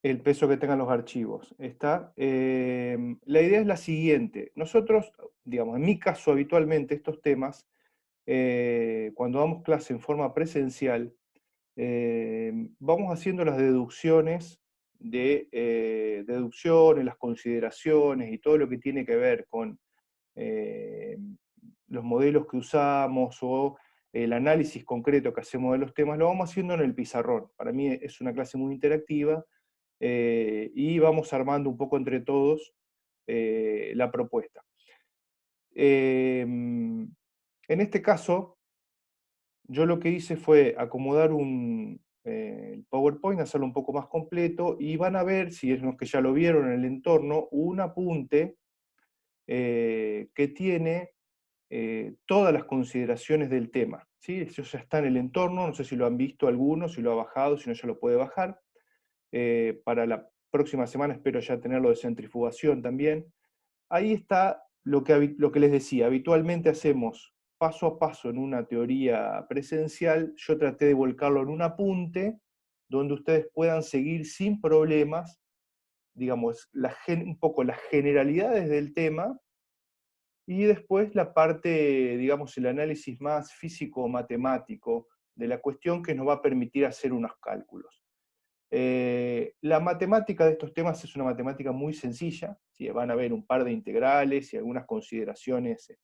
el peso que tengan los archivos. ¿Está? La idea es la siguiente. Nosotros, digamos, en mi caso habitualmente estos temas, cuando damos clase en forma presencial, vamos haciendo las deducciones deducciones, las consideraciones y todo lo que tiene que ver con eh, los modelos que usamos o el análisis concreto que hacemos de los temas, lo vamos haciendo en el pizarrón. Para mí es una clase muy interactiva y vamos armando un poco entre todos la propuesta. En este caso, yo lo que hice fue acomodar el PowerPoint, hacerlo un poco más completo, y van a ver, si es los que ya lo vieron en el entorno, un apunte que tiene todas las consideraciones del tema. ¿Sí? Eso ya está en el entorno, no sé si lo han visto algunos, si lo ha bajado, si no ya lo puede bajar. Para la próxima semana espero ya tenerlo de centrifugación también. Ahí está lo que les decía, habitualmente hacemos paso a paso en una teoría presencial, yo traté de volcarlo en un apunte donde ustedes puedan seguir sin problemas, digamos, un poco las generalidades del tema y después la parte, digamos, el análisis más físico-matemático de la cuestión que nos va a permitir hacer unos cálculos. La matemática de estos temas es una matemática muy sencilla, ¿sí? Van a haber un par de integrales y algunas consideraciones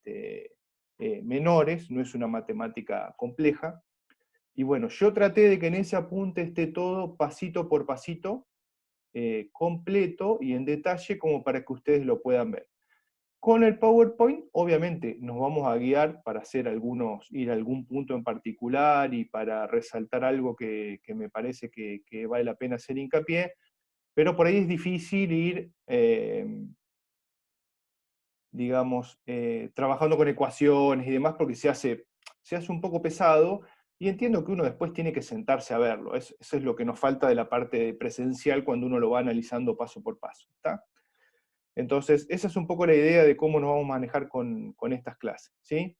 menores, no es una matemática compleja. Y bueno, yo traté de que en ese apunte esté todo pasito por pasito, completo y en detalle como para que ustedes lo puedan ver. Con el PowerPoint, obviamente, nos vamos a guiar para ir a algún punto en particular y para resaltar algo que me parece que vale la pena hacer hincapié, pero por ahí es difícil ir, digamos, trabajando con ecuaciones y demás porque se hace un poco pesado y entiendo que uno después tiene que sentarse a verlo. Eso es lo que nos falta de la parte presencial cuando uno lo va analizando paso por paso. ¿Está? Entonces, esa es un poco la idea de cómo nos vamos a manejar con estas clases. ¿Sí?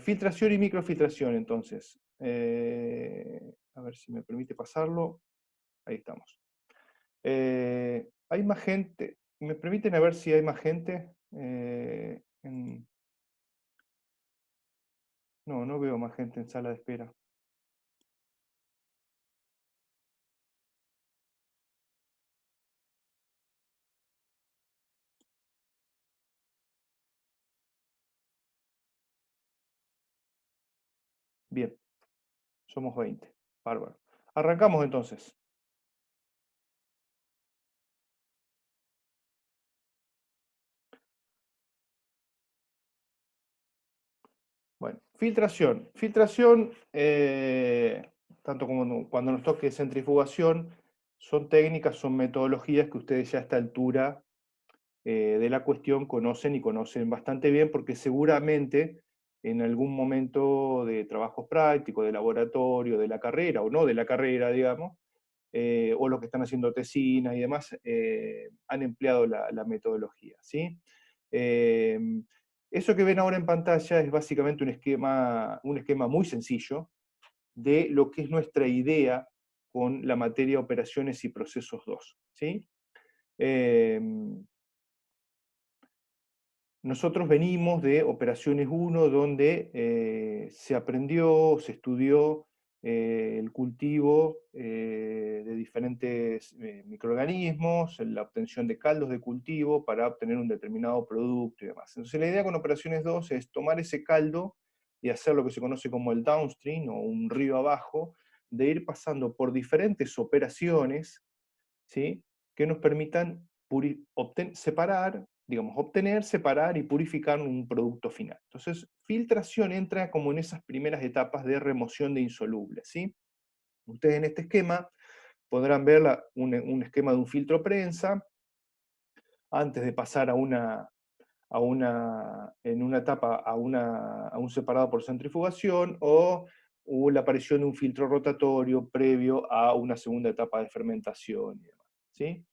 Filtración y microfiltración, entonces. A ver si me permite pasarlo. Ahí estamos. Hay más gente. ¿Me permiten a ver si hay más gente? No, no veo más gente en sala de espera. Bien, somos 20. Bárbaro. Arrancamos entonces. Bueno, filtración. Filtración, tanto como cuando nos toque centrifugación, son técnicas, son metodologías que ustedes ya a esta altura de la cuestión conocen y conocen bastante bien porque seguramente en algún momento de trabajos prácticos, de laboratorio, de la carrera o no de la carrera, digamos, o los que están haciendo tesinas y demás, han empleado la metodología. ¿Sí? Eh, Eso que ven ahora en pantalla es básicamente un esquema muy sencillo de lo que es nuestra idea con la materia operaciones y procesos 2. ¿Sí? Eh, Nosotros venimos de Operaciones 1, donde se aprendió, se estudió el cultivo de diferentes microorganismos, la obtención de caldos de cultivo para obtener un determinado producto y demás. Entonces la idea con Operaciones 2 es tomar ese caldo y hacer lo que se conoce como el downstream o un río abajo, de ir pasando por diferentes operaciones, ¿sí? Que nos permitan separar, digamos, obtener, separar y purificar un producto final. Entonces, filtración entra como en esas primeras etapas de remoción de insolubles. ¿Sí? Ustedes en este esquema podrán ver un esquema de un filtro prensa antes de pasar en una etapa a un separado por centrifugación o la aparición de un filtro rotatorio previo a una segunda etapa de fermentación y demás. ¿Sí?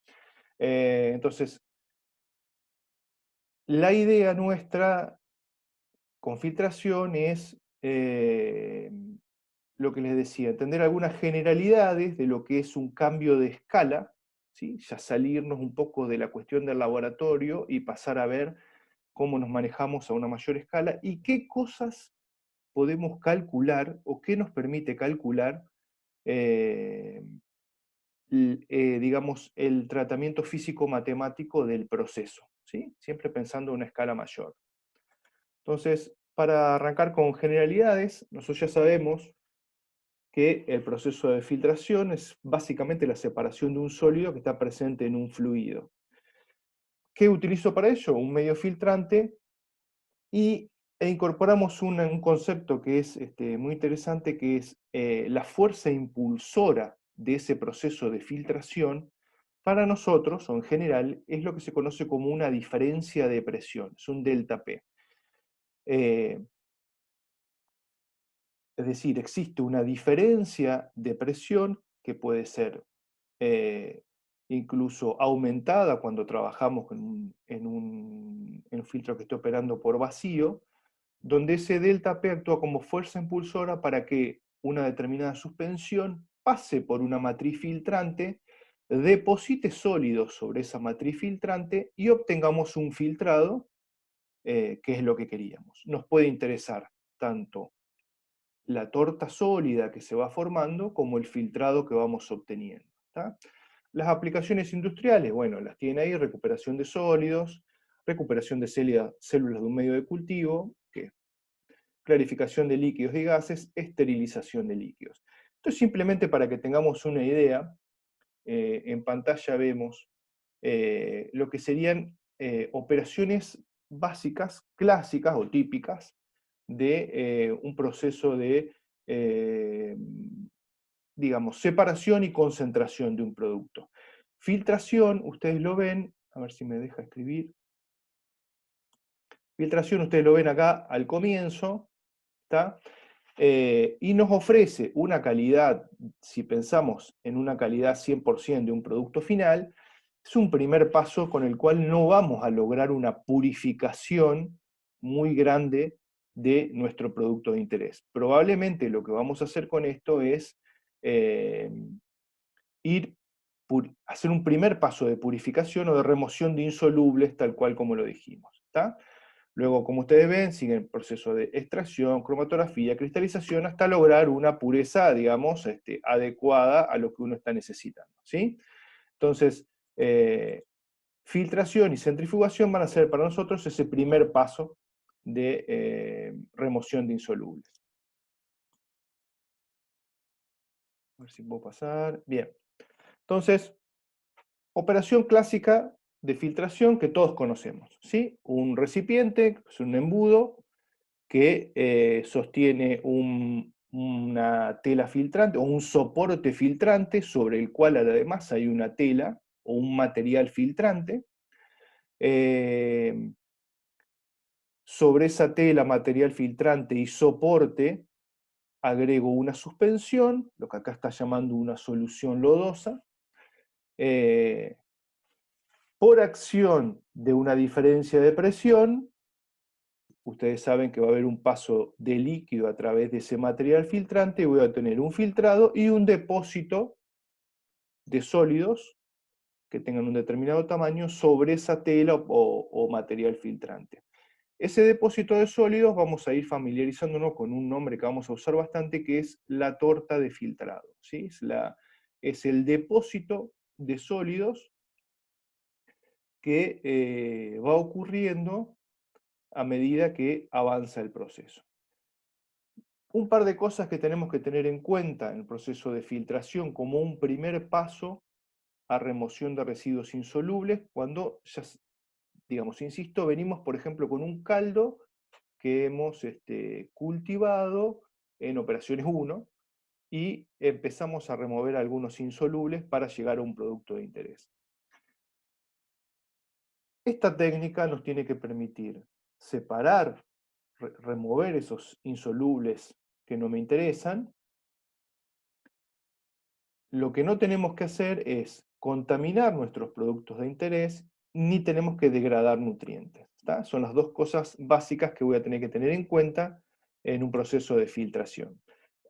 Entonces, la idea nuestra con filtración es lo que les decía, entender algunas generalidades de lo que es un cambio de escala, ¿sí? Ya salirnos un poco de la cuestión del laboratorio y pasar a ver cómo nos manejamos a una mayor escala y qué cosas podemos calcular o qué nos permite calcular, eh, digamos, el tratamiento físico-matemático del proceso, ¿sí? Siempre pensando en una escala mayor. Entonces, para arrancar con generalidades, nosotros ya sabemos que el proceso de filtración es básicamente la separación de un sólido que está presente en un fluido. ¿Qué utilizo para ello? Un medio filtrante e incorporamos un concepto que es muy interesante, que es la fuerza impulsora de ese proceso de filtración. Para nosotros, o en general, es lo que se conoce como una diferencia de presión, es un delta P. Eh, es decir, existe una diferencia de presión que puede ser eh, incluso aumentada cuando trabajamos en un filtro que esté operando por vacío, donde ese delta P actúa como fuerza impulsora para que una determinada suspensión pase por una matriz filtrante, deposite sólidos sobre esa matriz filtrante y obtengamos un filtrado, que es lo que queríamos. Nos puede interesar tanto la torta sólida que se va formando como el filtrado que vamos obteniendo. ¿Tá? Las aplicaciones industriales, bueno, las tienen ahí: recuperación de sólidos, recuperación de células de un medio de cultivo, que clarificación de líquidos y gases, esterilización de líquidos. Entonces, simplemente para que tengamos una idea, en pantalla vemos lo que serían operaciones básicas, clásicas o típicas de un proceso de, eh, digamos, separación y concentración de un producto. Filtración, ustedes lo ven, a ver si me deja escribir. Filtración, ustedes lo ven acá al comienzo, ¿está? Y nos ofrece una calidad, si pensamos en una calidad 100% de un producto final, es un primer paso con el cual no vamos a lograr una purificación muy grande de nuestro producto de interés. Probablemente lo que vamos a hacer con esto es eh, hacer un primer paso de purificación o de remoción de insolubles, tal cual como lo dijimos. ¿Está? Luego, como ustedes ven, sigue el proceso de extracción, cromatografía, cristalización, hasta lograr una pureza, digamos, adecuada a lo que uno está necesitando, ¿sí? Entonces, filtración y centrifugación van a ser para nosotros ese primer paso de remoción de insolubles. A ver si puedo pasar. Bien. Entonces, operación clásica de filtración que todos conocemos, ¿sí? Un recipiente, es un embudo, que sostiene una tela filtrante o un soporte filtrante sobre el cual además hay una tela o un material filtrante. Sobre esa tela, material filtrante y soporte, agrego una suspensión, lo que acá está llamando una solución lodosa. Por acción de una diferencia de presión, ustedes saben que va a haber un paso de líquido a través de ese material filtrante y voy a tener un filtrado y un depósito de sólidos que tengan un determinado tamaño sobre esa tela o material filtrante. Ese depósito de sólidos vamos a ir familiarizándonos con un nombre que vamos a usar bastante, que es la torta de filtrado, ¿sí? Es el depósito de sólidos que va ocurriendo a medida que avanza el proceso. Un par de cosas que tenemos que tener en cuenta en el proceso de filtración como un primer paso a remoción de residuos insolubles, cuando ya, digamos, insisto, venimos, por ejemplo, con un caldo que hemos cultivado en operaciones 1 y empezamos a remover algunos insolubles para llegar a un producto de interés. Esta técnica nos tiene que permitir separar, remover esos insolubles que no me interesan. Lo que no tenemos que hacer es contaminar nuestros productos de interés, ni tenemos que degradar nutrientes. ¿Está? Son las dos cosas básicas que voy a tener que tener en cuenta en un proceso de filtración.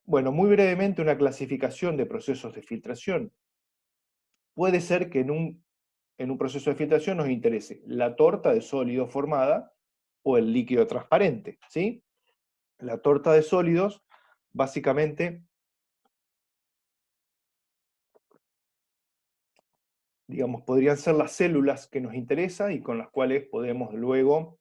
Bueno, muy brevemente una clasificación de procesos de filtración. Puede ser que en un proceso de filtración nos interese la torta de sólido formada o el líquido transparente, ¿sí? La torta de sólidos, básicamente, digamos, podrían ser las células que nos interesan y con las cuales podemos luego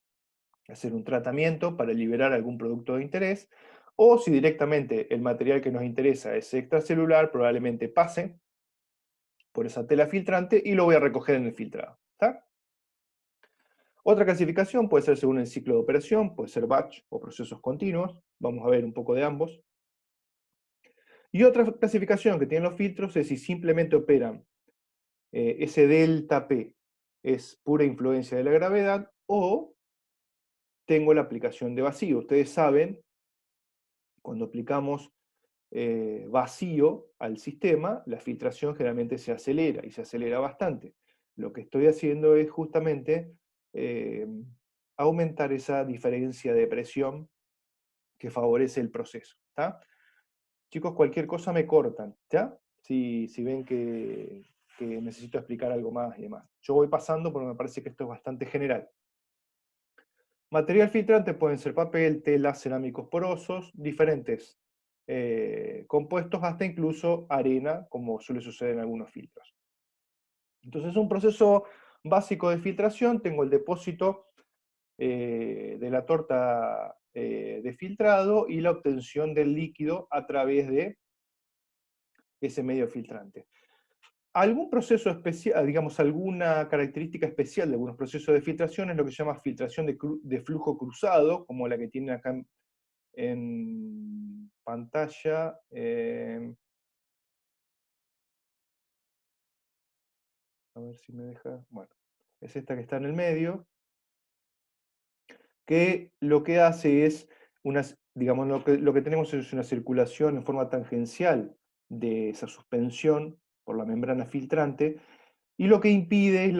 hacer un tratamiento para liberar algún producto de interés, o si directamente el material que nos interesa es extracelular, probablemente pase por esa tela filtrante y lo voy a recoger en el filtrado. ¿Está? Otra clasificación puede ser según el ciclo de operación, puede ser batch o procesos continuos, vamos a ver un poco de ambos. Y otra clasificación que tienen los filtros es si simplemente operan ese delta P es pura influencia de la gravedad o tengo la aplicación de vacío. Ustedes saben, cuando aplicamos vacío al sistema, la filtración generalmente se acelera y se acelera bastante. Lo que estoy haciendo es justamente eh, aumentar esa diferencia de presión que favorece el proceso. ¿Tá? Chicos, cualquier cosa me cortan, ¿ya? Si ven que necesito explicar algo más y demás. Yo voy pasando porque me parece que esto es bastante general. Material filtrante pueden ser papel, tela, cerámicos porosos, diferentes compuestos, hasta incluso arena, como suele suceder en algunos filtros. Entonces, un proceso básico de filtración, tengo el depósito de la torta de filtrado y la obtención del líquido a través de ese medio filtrante. Algún proceso especial, digamos, alguna característica especial de algunos procesos de filtración es lo que se llama filtración de flujo cruzado, como la que tienen acá en pantalla. A ver si me deja. Bueno, es esta que está en el medio, que lo que hace es, digamos, lo que tenemos es una circulación en forma tangencial de esa suspensión por la membrana filtrante, y lo que impide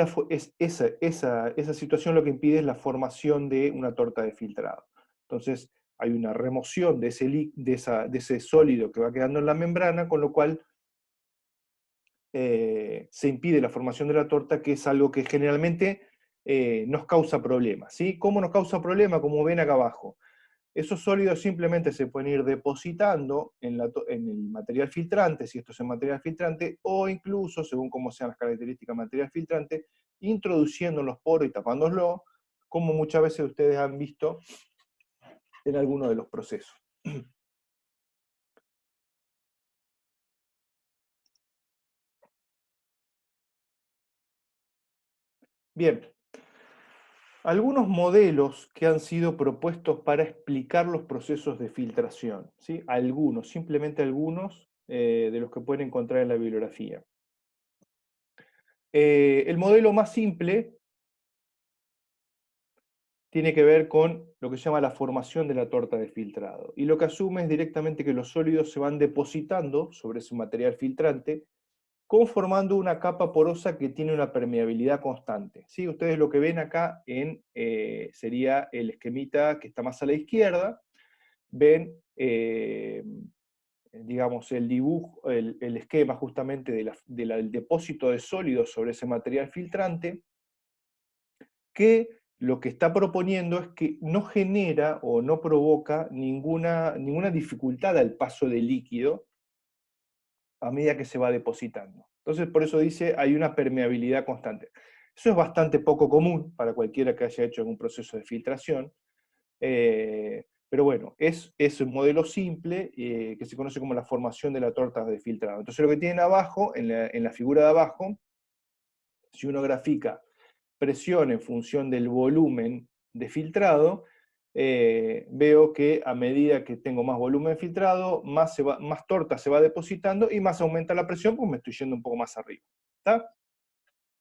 esa situación lo que impide es la formación de una torta de filtrado. Entonces, hay una remoción de ese sólido que va quedando en la membrana, con lo cual se impide la formación de la torta, que es algo que generalmente nos causa problemas. ¿Sí? ¿Cómo nos causa problemas? Como ven acá abajo. Esos sólidos simplemente se pueden ir depositando en el material filtrante, si esto es en material filtrante, o incluso, según cómo sean las características del material filtrante, introduciendo en los poros y tapándoslo, como muchas veces ustedes han visto en alguno de los procesos. Bien, algunos modelos que han sido propuestos para explicar los procesos de filtración, ¿sí? Algunos, simplemente algunos de los que pueden encontrar en la bibliografía. El modelo más simple tiene que ver con lo que se llama la formación de la torta de filtrado. Y lo que asume es directamente que los sólidos se van depositando sobre ese material filtrante, conformando una capa porosa que tiene una permeabilidad constante. ¿Sí? Ustedes lo que ven acá sería el esquemita que está más a la izquierda. Ven, digamos, el dibujo, el esquema justamente del depósito de sólidos sobre ese material filtrante, que lo que está proponiendo es que no genera o no provoca ninguna dificultad al paso del líquido a medida que se va depositando. Entonces, por eso dice, hay una permeabilidad constante. Eso es bastante poco común para cualquiera que haya hecho algún proceso de filtración, pero bueno, es un modelo simple que se conoce como la formación de la torta de filtrado. Entonces, lo que tienen abajo, en la figura de abajo, si uno grafica presión en función del volumen de filtrado, veo que a medida que tengo más volumen filtrado, más torta se va depositando y más aumenta la presión, pues me estoy yendo un poco más arriba. ¿Está?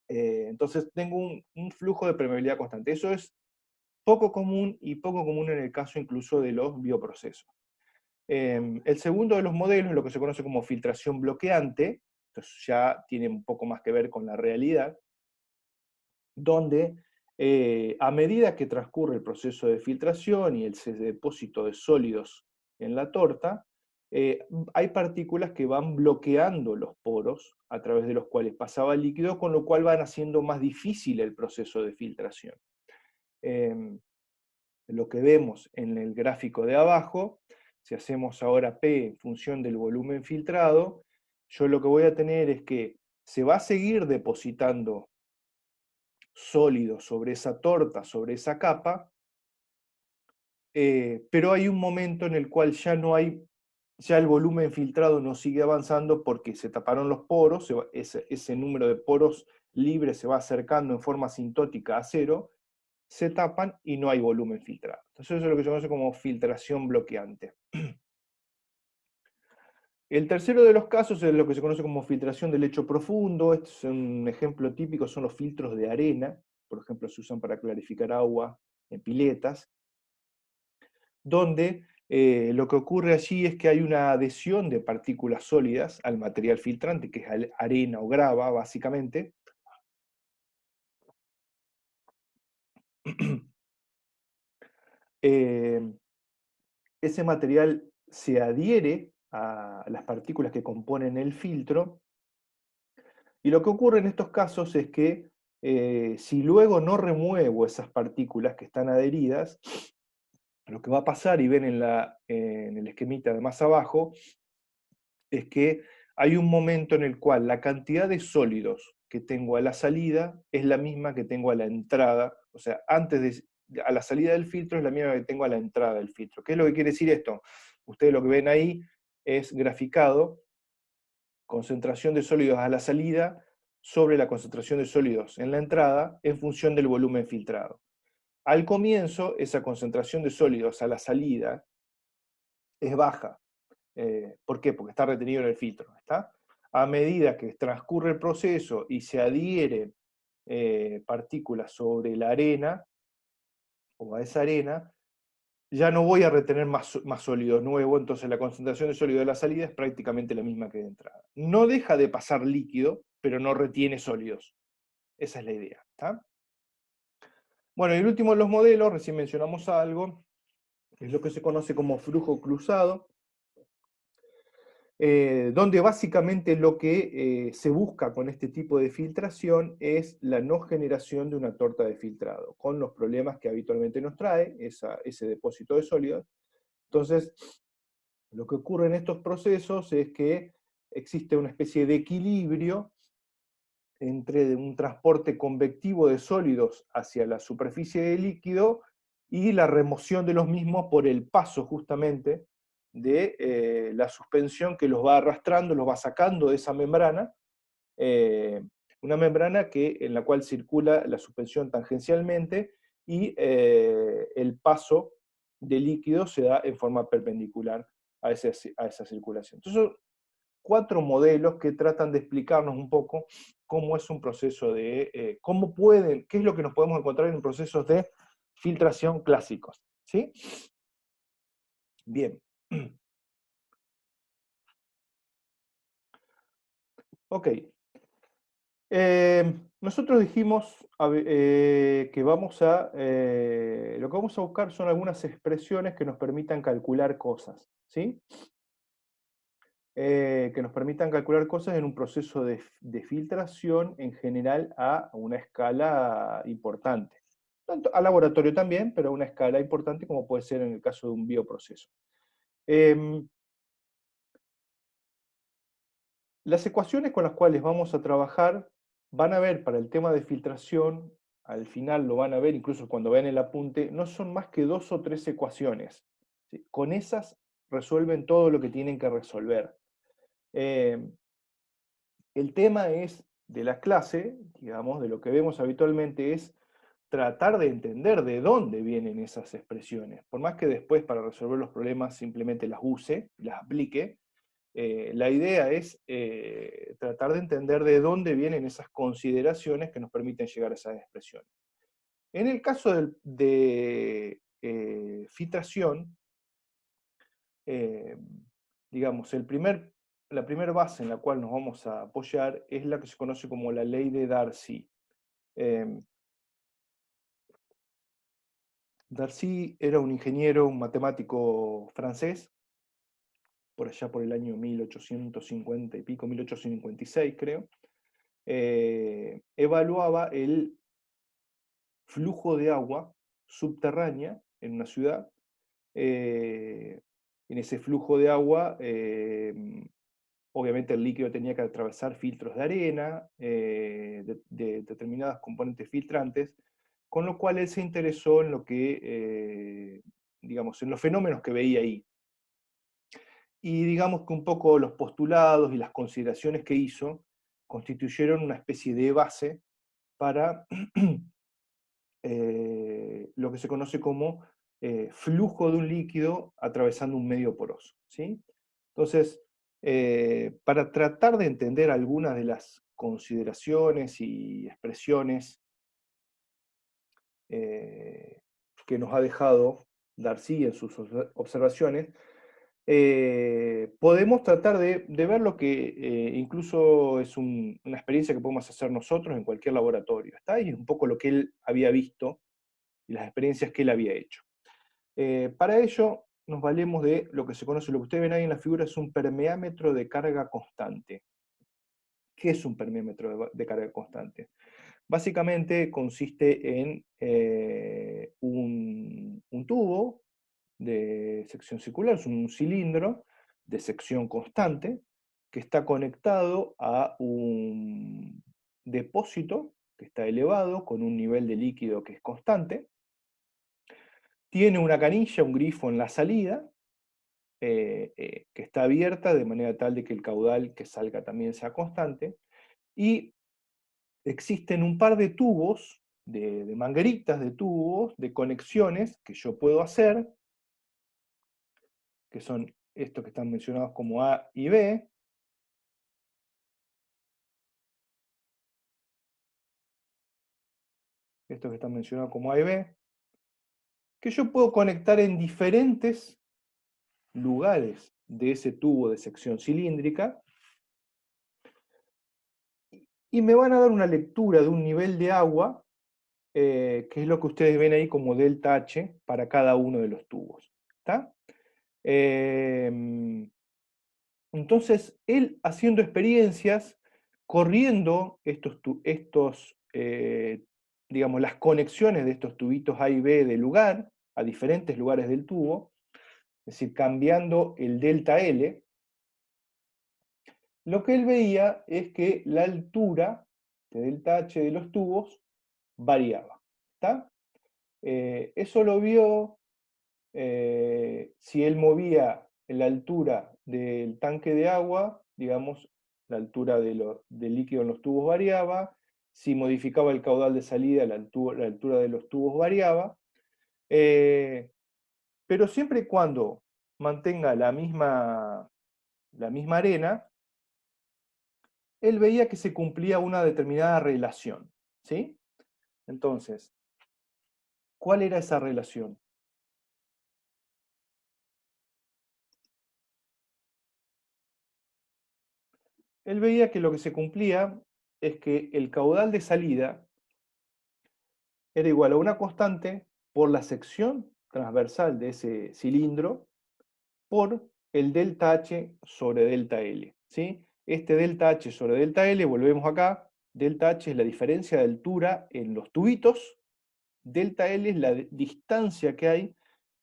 Entonces tengo un flujo de permeabilidad constante. Eso es poco común y poco común en el caso incluso de los bioprocesos. El segundo de los modelos es lo que se conoce como filtración bloqueante, entonces ya tiene un poco más que ver con la realidad, donde a medida que transcurre el proceso de filtración y el depósito de sólidos en la torta, hay partículas que van bloqueando los poros a través de los cuales pasaba el líquido, con lo cual van haciendo más difícil el proceso de filtración. Em, lo que vemos en el gráfico de abajo, si hacemos ahora P en función del volumen filtrado, yo lo que voy a tener es que se va a seguir depositando sólido sobre esa torta, sobre esa capa, pero hay un momento en el cual ya el volumen filtrado no sigue avanzando porque se taparon los poros, ese número de poros libres se va acercando en forma asintótica a cero, se tapan y no hay volumen filtrado. Entonces eso es lo que se conoce como filtración bloqueante. El tercero de los casos es lo que se conoce como filtración de lecho profundo. Este es un ejemplo típico, son los filtros de arena. Por ejemplo, se usan para clarificar agua en piletas, donde lo que ocurre allí es que hay una adhesión de partículas sólidas al material filtrante, que es arena o grava, básicamente. Ese material se adhiere a las partículas que componen el filtro, y lo que ocurre en estos casos es que si luego no remuevo esas partículas que están adheridas, lo que va a pasar, y ven en el esquemita de más abajo, es que hay un momento en el cual la cantidad de sólidos que tengo a la salida es la misma que tengo a la entrada, o sea, a la salida del filtro es la misma que tengo a la entrada del filtro. ¿Qué es lo que quiere decir esto? Ustedes lo que ven ahí es graficado concentración de sólidos a la salida sobre la concentración de sólidos en la entrada en función del volumen filtrado. Al comienzo, esa concentración de sólidos a la salida es baja. ¿Por qué? Porque está retenido en el filtro. ¿Está? A medida que transcurre el proceso y se adhieren partículas sobre la arena, o a esa arena, ya no voy a retener más sólido nuevo, entonces la concentración de sólido de la salida es prácticamente la misma que de entrada. No deja de pasar líquido, pero no retiene sólidos. Esa es la idea. ¿Está? Bueno, y el último de los modelos, recién mencionamos algo, es lo que se conoce como flujo cruzado, donde básicamente lo que se busca con este tipo de filtración es la no generación de una torta de filtrado, con los problemas que habitualmente nos trae ese depósito de sólidos. Entonces, lo que ocurre en estos procesos es que existe una especie de equilibrio entre un transporte convectivo de sólidos hacia la superficie del líquido y la remoción de los mismos por el paso justamente de la suspensión que los va arrastrando, los va sacando de esa membrana, una membrana en la cual circula la suspensión tangencialmente y el paso de líquido se da en forma perpendicular a esa circulación. Entonces, 4 modelos que tratan de explicarnos un poco cómo es un proceso qué es lo que nos podemos encontrar en procesos de filtración clásicos. ¿Sí? Bien. Ok. Nosotros dijimos que lo que vamos a buscar son algunas expresiones que nos permitan calcular cosas, ¿sí? Que nos permitan calcular cosas en un proceso de filtración en general a una escala importante. Tanto, al laboratorio también, pero a una escala importante como puede ser en el caso de un bioproceso. Em, las ecuaciones con las cuales vamos a trabajar van a ver para el tema de filtración, al final lo van a ver incluso cuando vean el apunte, no son más que 2 o 3 ecuaciones. ¿Sí? Con esas resuelven todo lo que tienen que resolver. Em, El tema de la clase, digamos, de lo que vemos habitualmente es tratar de entender de dónde vienen esas expresiones. Por más que después para resolver los problemas simplemente las use, las aplique, la idea es tratar de entender de dónde vienen esas consideraciones que nos permiten llegar a esas expresiones. En el caso de filtración, eh, digamos, la primera base en la cual nos vamos a apoyar es la que se conoce como la ley de Darcy. Eh, Darcy era un ingeniero, un matemático francés, por allá por el año 1850 y pico, 1856 creo, evaluaba el flujo de agua subterránea en una ciudad. En ese flujo de agua, obviamente el líquido tenía que atravesar filtros de arena, de determinadas componentes filtrantes, con lo cual él se interesó en lo que, digamos, en los fenómenos que veía ahí. Y digamos que un poco los postulados y las consideraciones que hizo constituyeron una especie de base para lo que se conoce como flujo de un líquido atravesando un medio poroso, ¿sí? Entonces, para tratar de entender algunas de las consideraciones y expresiones que nos ha dejado Darcy en sus observaciones, podemos tratar de ver lo que incluso es una experiencia que podemos hacer nosotros en cualquier laboratorio, ¿está? Y es un poco lo que él había visto y las experiencias que él había hecho. Para ello nos valemos de lo que se conoce, lo que ustedes ven ahí en la figura es un permeámetro de carga constante. ¿Qué es un permeámetro de carga constante? Básicamente consiste en un tubo de sección circular, es un cilindro de sección constante que está conectado a un depósito que está elevado con un nivel de líquido que es constante. Tiene una canilla, un grifo en la salida, que está abierta de manera tal de que el caudal que salga también sea constante. Y existen un par de tubos, de mangueritas de tubos, de conexiones que yo puedo hacer, que son estos que están mencionados como A y B. Estos que están mencionados como A y B, que yo puedo conectar en diferentes lugares de ese tubo de sección cilíndrica, y me van a dar una lectura de un nivel de agua, que es lo que ustedes ven ahí como delta H para cada uno de los tubos. ¿Está? Entonces, él haciendo experiencias, corriendo digamos, las conexiones de estos tubitos A y B de lugar, a diferentes lugares del tubo, es decir, cambiando el delta L, lo que él veía es que la altura de delta H de los tubos variaba. ¿Está? Eso lo vio si él movía la altura del tanque de agua, digamos, la altura del líquido en los tubos variaba, si modificaba el caudal de salida, la altura de los tubos variaba, eh, pero siempre y cuando mantenga la misma arena, él veía que se cumplía una determinada relación, ¿sí? Entonces, ¿cuál era esa relación? Él veía que lo que se cumplía es que el caudal de salida era igual a una constante por la sección transversal de ese cilindro por el delta H sobre delta L, ¿sí? Este delta H sobre delta L, volvemos acá, delta H es la diferencia de altura en los tubitos, delta L es la distancia que hay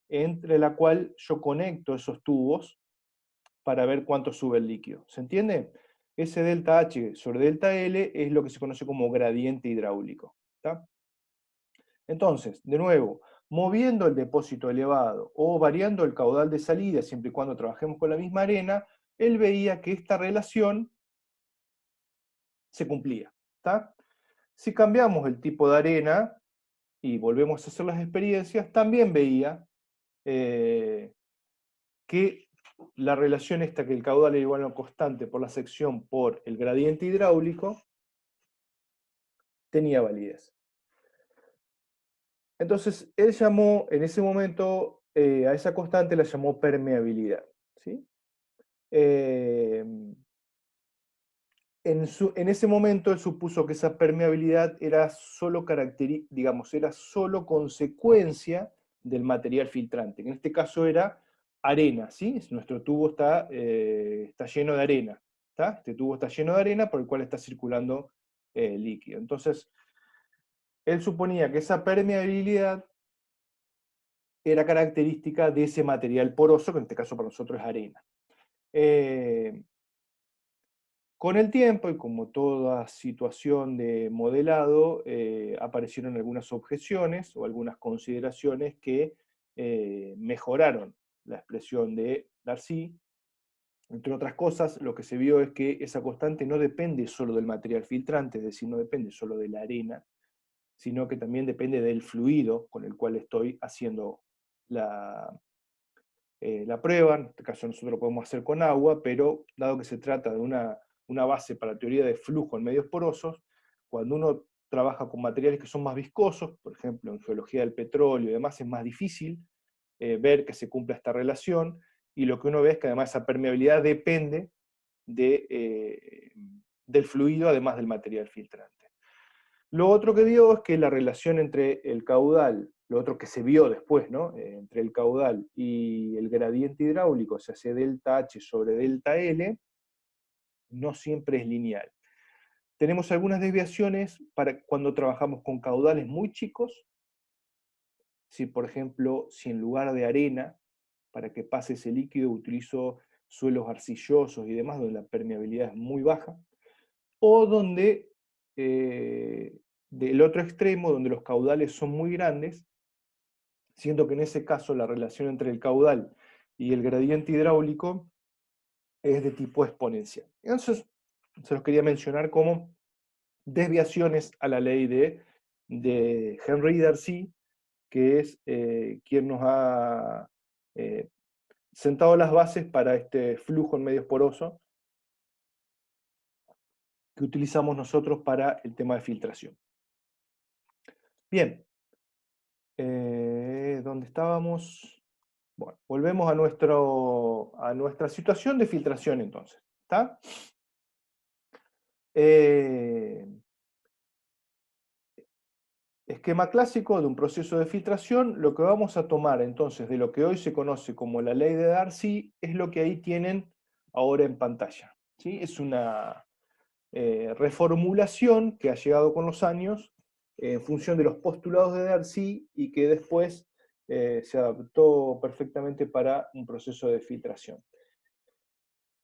entre la cual yo conecto esos tubos para ver cuánto sube el líquido. ¿Se entiende? Ese delta H sobre delta L es lo que se conoce como gradiente hidráulico. ¿Está? Entonces, de nuevo, moviendo el depósito elevado o variando el caudal de salida, siempre y cuando trabajemos con la misma arena, él veía que esta relación se cumplía. ¿Está? Si cambiamos el tipo de arena y volvemos a hacer las experiencias, también veía que la relación esta, que el caudal era igual a constante por la sección por el gradiente hidráulico, tenía validez. Entonces, él llamó, en ese momento, a esa constante la llamó permeabilidad. ¿Sí? Eh, en ese momento él supuso que esa permeabilidad era solo digamos, era solo consecuencia del material filtrante. En este caso era arena, ¿sí? Nuestro tubo está lleno de arena, ¿está? Este tubo está lleno de arena por el cual está circulando líquido. Entonces, él suponía que esa permeabilidad era característica de ese material poroso, que en este caso para nosotros es arena. Con el tiempo, y como toda situación de modelado, aparecieron algunas objeciones o algunas consideraciones que mejoraron la expresión de Darcy. Entre otras cosas, lo que se vio es que esa constante no depende solo del material filtrante, es decir, no depende solo de la arena, sino que también depende del fluido con el cual estoy haciendo la, la prueba. En este caso nosotros lo podemos hacer con agua, pero dado que se trata de una base para la teoría de flujo en medios porosos, cuando uno trabaja con materiales que son más viscosos, por ejemplo en geología del petróleo y demás, es más difícil ver que se cumpla esta relación, y lo que uno ve es que además esa permeabilidad depende del fluido, además del material filtrante. Lo otro que vio es que la relación entre el caudal, lo otro que se vio después, ¿no? Entre el caudal y el gradiente hidráulico, o sea, ese delta H sobre delta L, no siempre es lineal. Tenemos algunas desviaciones para cuando trabajamos con caudales muy chicos. Si, por ejemplo, si en lugar de arena, para que pase ese líquido, utilizo suelos arcillosos y demás, donde la permeabilidad es muy baja, o donde, del otro extremo, donde los caudales son muy grandes, siendo que en ese caso la relación entre el caudal y el gradiente hidráulico es de tipo exponencial. Entonces, se los quería mencionar como desviaciones a la ley de Henry Darcy, que es quien nos ha eh, sentado las bases para este flujo en medios porosos que utilizamos nosotros para el tema de filtración. Bien, ¿dónde estábamos? Bueno, volvemos a nuestra situación de filtración entonces. ¿Está? Eh, Esquema clásico de un proceso de filtración. Lo que vamos a tomar entonces de lo que hoy se conoce como la ley de Darcy es lo que ahí tienen ahora en pantalla, ¿sí? Es una reformulación que ha llegado con los años en función de los postulados de Darcy y que después se adaptó perfectamente para un proceso de filtración.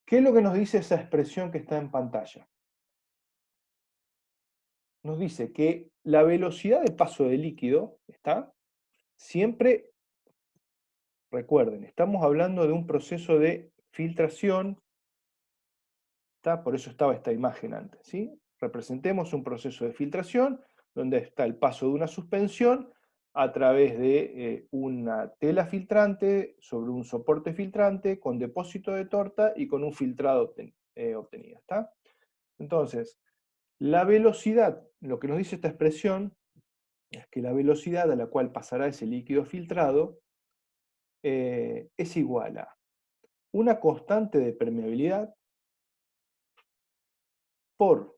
¿Qué es lo que nos dice esa expresión que está en pantalla? Nos dice que la velocidad de paso del líquido está siempre, recuerden, estamos hablando de un proceso de filtración, ¿está? Por eso estaba esta imagen antes, ¿sí? Representemos un proceso de filtración donde está el paso de una suspensión a través de una tela filtrante sobre un soporte filtrante con depósito de torta y con un filtrado obtenido, ¿está? Entonces, la velocidad, lo que nos dice esta expresión, es que la velocidad a la cual pasará ese líquido filtrado es igual a una constante de permeabilidad por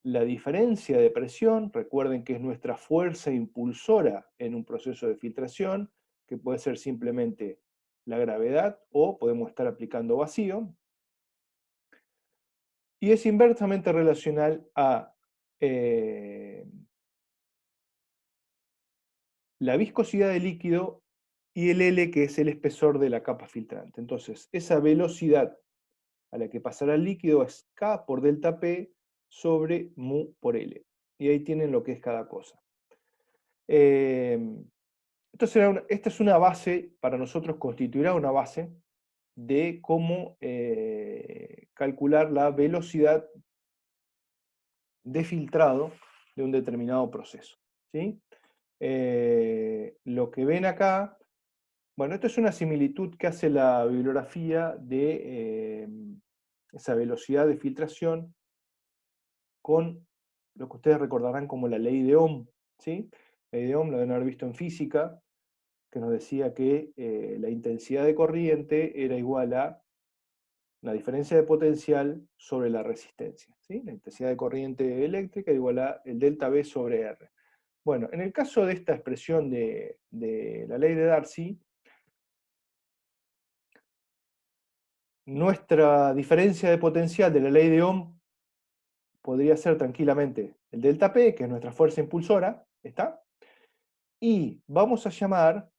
la diferencia de presión. Recuerden que es nuestra fuerza impulsora en un proceso de filtración, que puede ser simplemente la gravedad o podemos estar aplicando vacío, y es inversamente relacional a la viscosidad del líquido y el L, que es el espesor de la capa filtrante. Entonces, esa velocidad a la que pasará el líquido es K por delta P sobre mu por L. Y ahí tienen lo que es cada cosa. Esta es una base, para nosotros constituirá una base de cómo calcular la velocidad de filtrado de un determinado proceso, ¿sí? Lo que ven acá, bueno, esto es una similitud que hace la bibliografía de esa velocidad de filtración con lo que ustedes recordarán como la ley de Ohm, ¿sí? La ley de Ohm la deben haber visto en física, que nos decía que la intensidad de corriente era igual a la diferencia de potencial sobre la resistencia, ¿sí? La intensidad de corriente eléctrica es igual a el delta V sobre R. Bueno, en el caso de esta expresión de la ley de Darcy, nuestra diferencia de potencial de la ley de Ohm podría ser tranquilamente el delta P, que es nuestra fuerza impulsora, ¿está? Y vamos a llamar,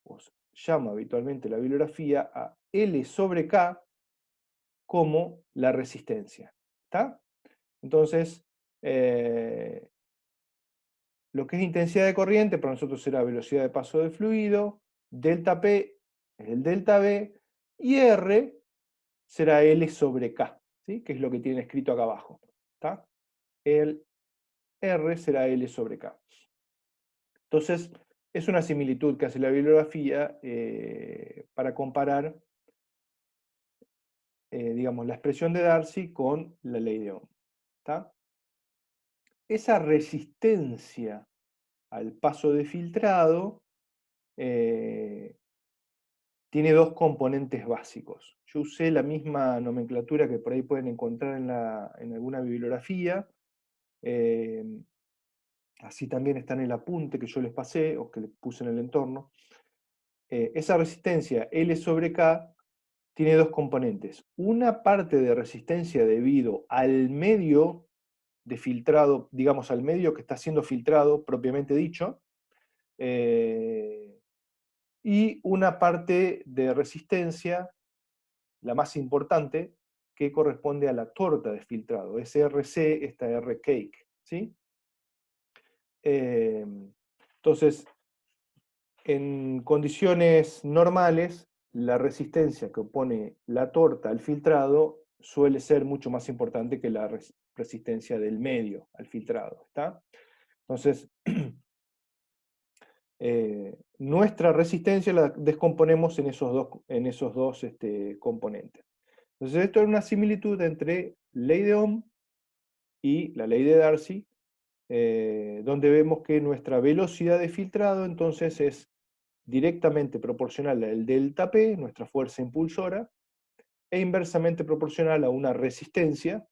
o llama habitualmente la bibliografía, a L sobre K como la resistencia, ¿está? Entonces, lo que es intensidad de corriente para nosotros será velocidad de paso del fluido, delta P es el delta V, y R será L sobre K, ¿sí? Que es lo que tiene escrito acá abajo, ¿está? El R será L sobre K. Entonces, es una similitud que hace la bibliografía para comparar, digamos, la expresión de Darcy con la ley de Ohm, ¿está? Esa resistencia al paso de filtrado tiene dos componentes básicos. Yo usé la misma nomenclatura que por ahí pueden encontrar en alguna bibliografía. eh, Así también está en el apunte que yo les pasé o que les puse en el entorno. Esa resistencia L sobre K tiene dos componentes. Una parte de resistencia debido al medio de filtrado, digamos al medio que está siendo filtrado propiamente dicho, y una parte de resistencia, la más importante, que corresponde a la torta de filtrado. Es RC, esta R cake, ¿sí? Entonces, en condiciones normales, la resistencia que opone la torta al filtrado suele ser mucho más importante que la resistencia del medio al filtrado, ¿está? Entonces, nuestra resistencia la descomponemos en esos dos componentes. Entonces, esto es una similitud entre ley de Ohm y la ley de Darcy, donde vemos que nuestra velocidad de filtrado entonces es directamente proporcional al delta P, nuestra fuerza impulsora, e inversamente proporcional a una resistencia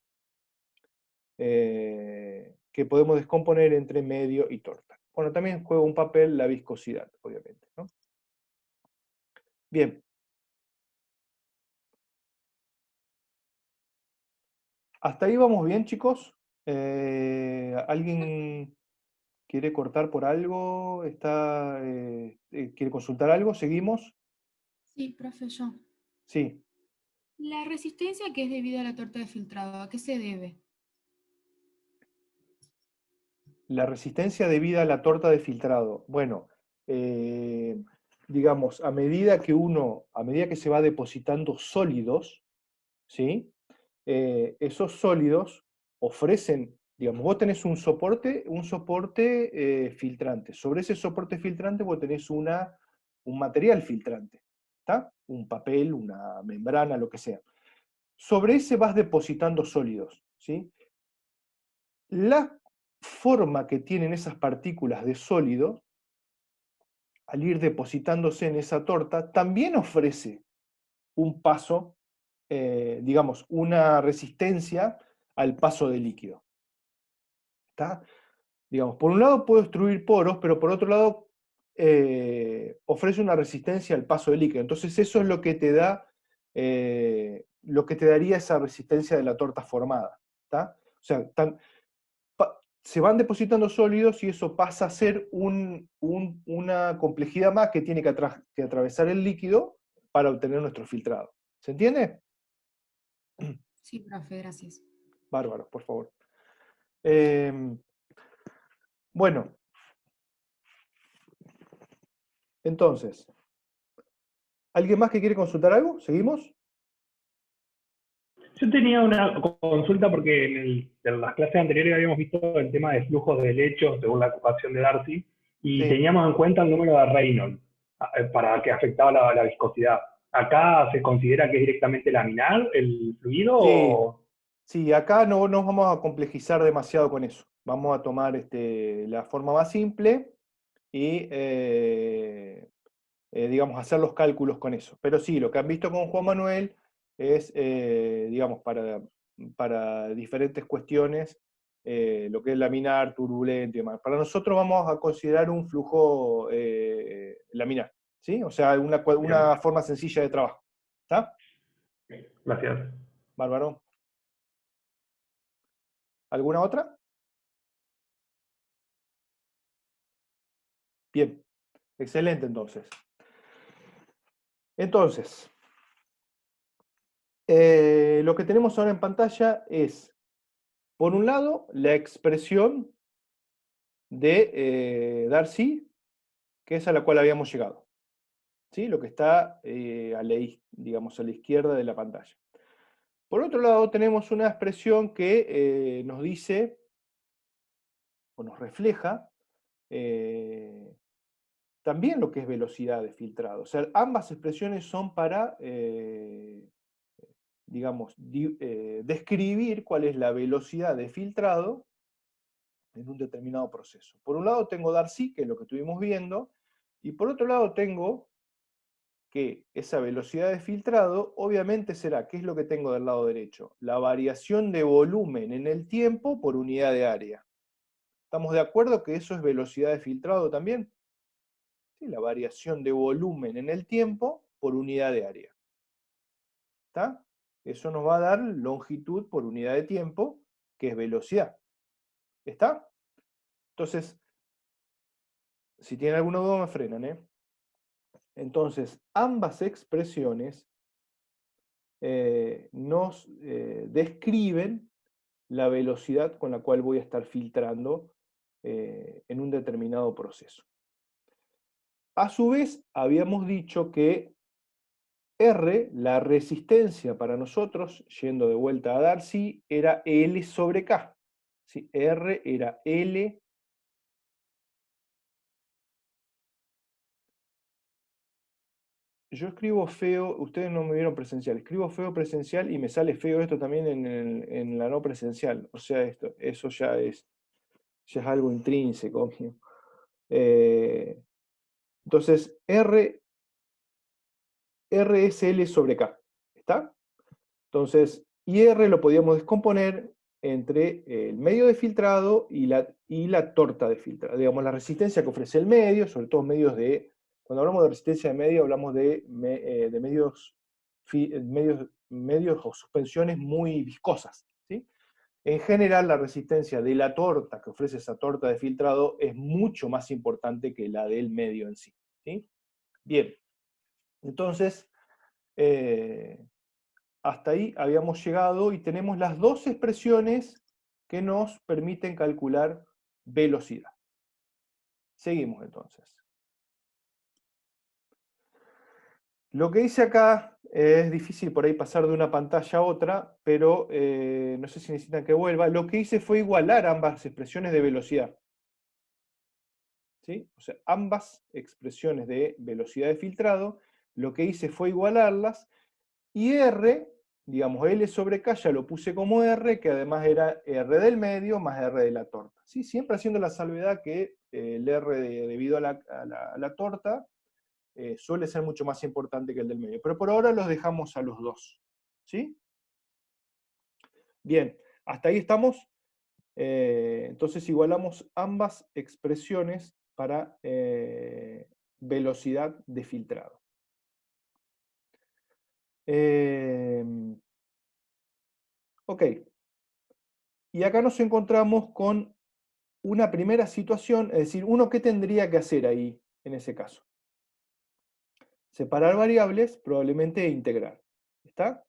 que podemos descomponer entre medio y torta. Bueno, también juega un papel la viscosidad, obviamente, ¿no? Bien. ¿Hasta ahí vamos bien, chicos? ¿Alguien quiere cortar por algo? ¿Quiere consultar algo? ¿Seguimos? Sí, profe, yo. Sí. La resistencia que es debido a la torta de filtrado, ¿a qué se debe? La resistencia debida a la torta de filtrado. Bueno, eh, digamos, a medida que se va depositando sólidos, ¿sí? Esos sólidos ofrecen, digamos, vos tenés un soporte filtrante. Sobre ese soporte filtrante vos tenés un material filtrante, ¿está? Un papel, una membrana, lo que sea. Sobre ese vas depositando sólidos, ¿sí? La forma que tienen esas partículas de sólido, al ir depositándose en esa torta, también ofrece un paso, digamos, una resistencia al paso de líquido. ¿Está? Digamos, por un lado puede obstruir poros, pero por otro lado ofrece una resistencia al paso de líquido. Entonces eso es lo que te daría esa resistencia de la torta formada. ¿Está? O sea, se van depositando sólidos y eso pasa a ser una complejidad más que tiene que atravesar el líquido para obtener nuestro filtrado. ¿Se entiende? Sí, profe, gracias. Bárbaro, por favor. Eh, bueno, entonces, ¿alguien más que quiere consultar algo? ¿Seguimos? Yo tenía una consulta porque en las clases anteriores habíamos visto el tema de flujos de helechos según la ocupación de Darcy y Sí. teníamos en cuenta el número de Reynolds para que afectaba la viscosidad. ¿Acá se considera que es directamente laminar el fluido Sí, o...? sí, acá no nos vamos a complejizar demasiado con eso. Vamos a tomar la forma más simple y, digamos, hacer los cálculos con eso. Pero sí, lo que han visto con Juan Manuel es, digamos, para diferentes cuestiones, lo que es laminar, turbulento y demás. Para nosotros vamos a considerar un flujo laminar, ¿sí? O sea, una Bien, forma sencilla de trabajo. ¿Está? Gracias. Bárbaro. ¿Alguna otra? Bien, excelente entonces. Entonces, lo que tenemos ahora en pantalla es, por un lado, la expresión de Darcy, que es a la cual habíamos llegado. ¿Sí? Lo que está digamos, a la izquierda de la pantalla. Por otro lado, tenemos una expresión que nos dice, o nos refleja, también lo que es velocidad de filtrado. O sea, ambas expresiones son para, digamos, describir cuál es la velocidad de filtrado en un determinado proceso. Por un lado tengo Darcy, que es lo que estuvimos viendo, y por otro lado tengo que esa velocidad de filtrado obviamente será, ¿qué es lo que tengo del lado derecho? La variación de volumen en el tiempo por unidad de área. ¿Estamos de acuerdo que eso es velocidad de filtrado también? Sí, la variación de volumen en el tiempo por unidad de área. ¿Está? Eso nos va a dar longitud por unidad de tiempo, que es velocidad. ¿Está? Entonces, si tienen alguna duda me frenan, ¿eh? Entonces, ambas expresiones nos describen la velocidad con la cual voy a estar filtrando en un determinado proceso. A su vez, habíamos dicho que R, la resistencia para nosotros, yendo de vuelta a Darcy, era L sobre K. ¿Sí? R era L. Yo escribo feo, ustedes no me vieron presencial, escribo feo presencial y me sale feo esto también en la no presencial. O sea, eso ya es algo intrínseco mío. Entonces, R es L sobre K. ¿Está? Entonces, R lo podíamos descomponer entre el medio de filtrado y la torta de filtrado. Digamos, la resistencia que ofrece el medio, sobre todo medios de... Cuando hablamos de resistencia de medio, hablamos de medios o suspensiones muy viscosas. ¿Sí? En general, la resistencia de la torta que ofrece esa torta de filtrado es mucho más importante que la del medio en sí. ¿Sí? Bien, entonces, hasta ahí habíamos llegado y tenemos las dos expresiones que nos permiten calcular velocidad. Seguimos entonces. Lo que dice acá es difícil por ahí pasar de una pantalla a otra, pero no sé si necesitan que vuelva. Lo que hice fue igualar ambas expresiones de velocidad. ¿Sí? O sea, ambas expresiones de velocidad de filtrado, lo que hice fue igualarlas, y R, digamos, L sobre K ya lo puse como R, que además era R del medio más R de la torta. ¿Sí? Siempre haciendo la salvedad que el R debido a la torta suele ser mucho más importante que el del medio. Pero por ahora los dejamos a los dos. ¿Sí? Bien, hasta ahí estamos. Entonces igualamos ambas expresiones para velocidad de filtrado. Ok. Y acá nos encontramos con una primera situación, es decir, uno qué tendría que hacer ahí en ese caso. Separar variables, probablemente integrar. ¿Está?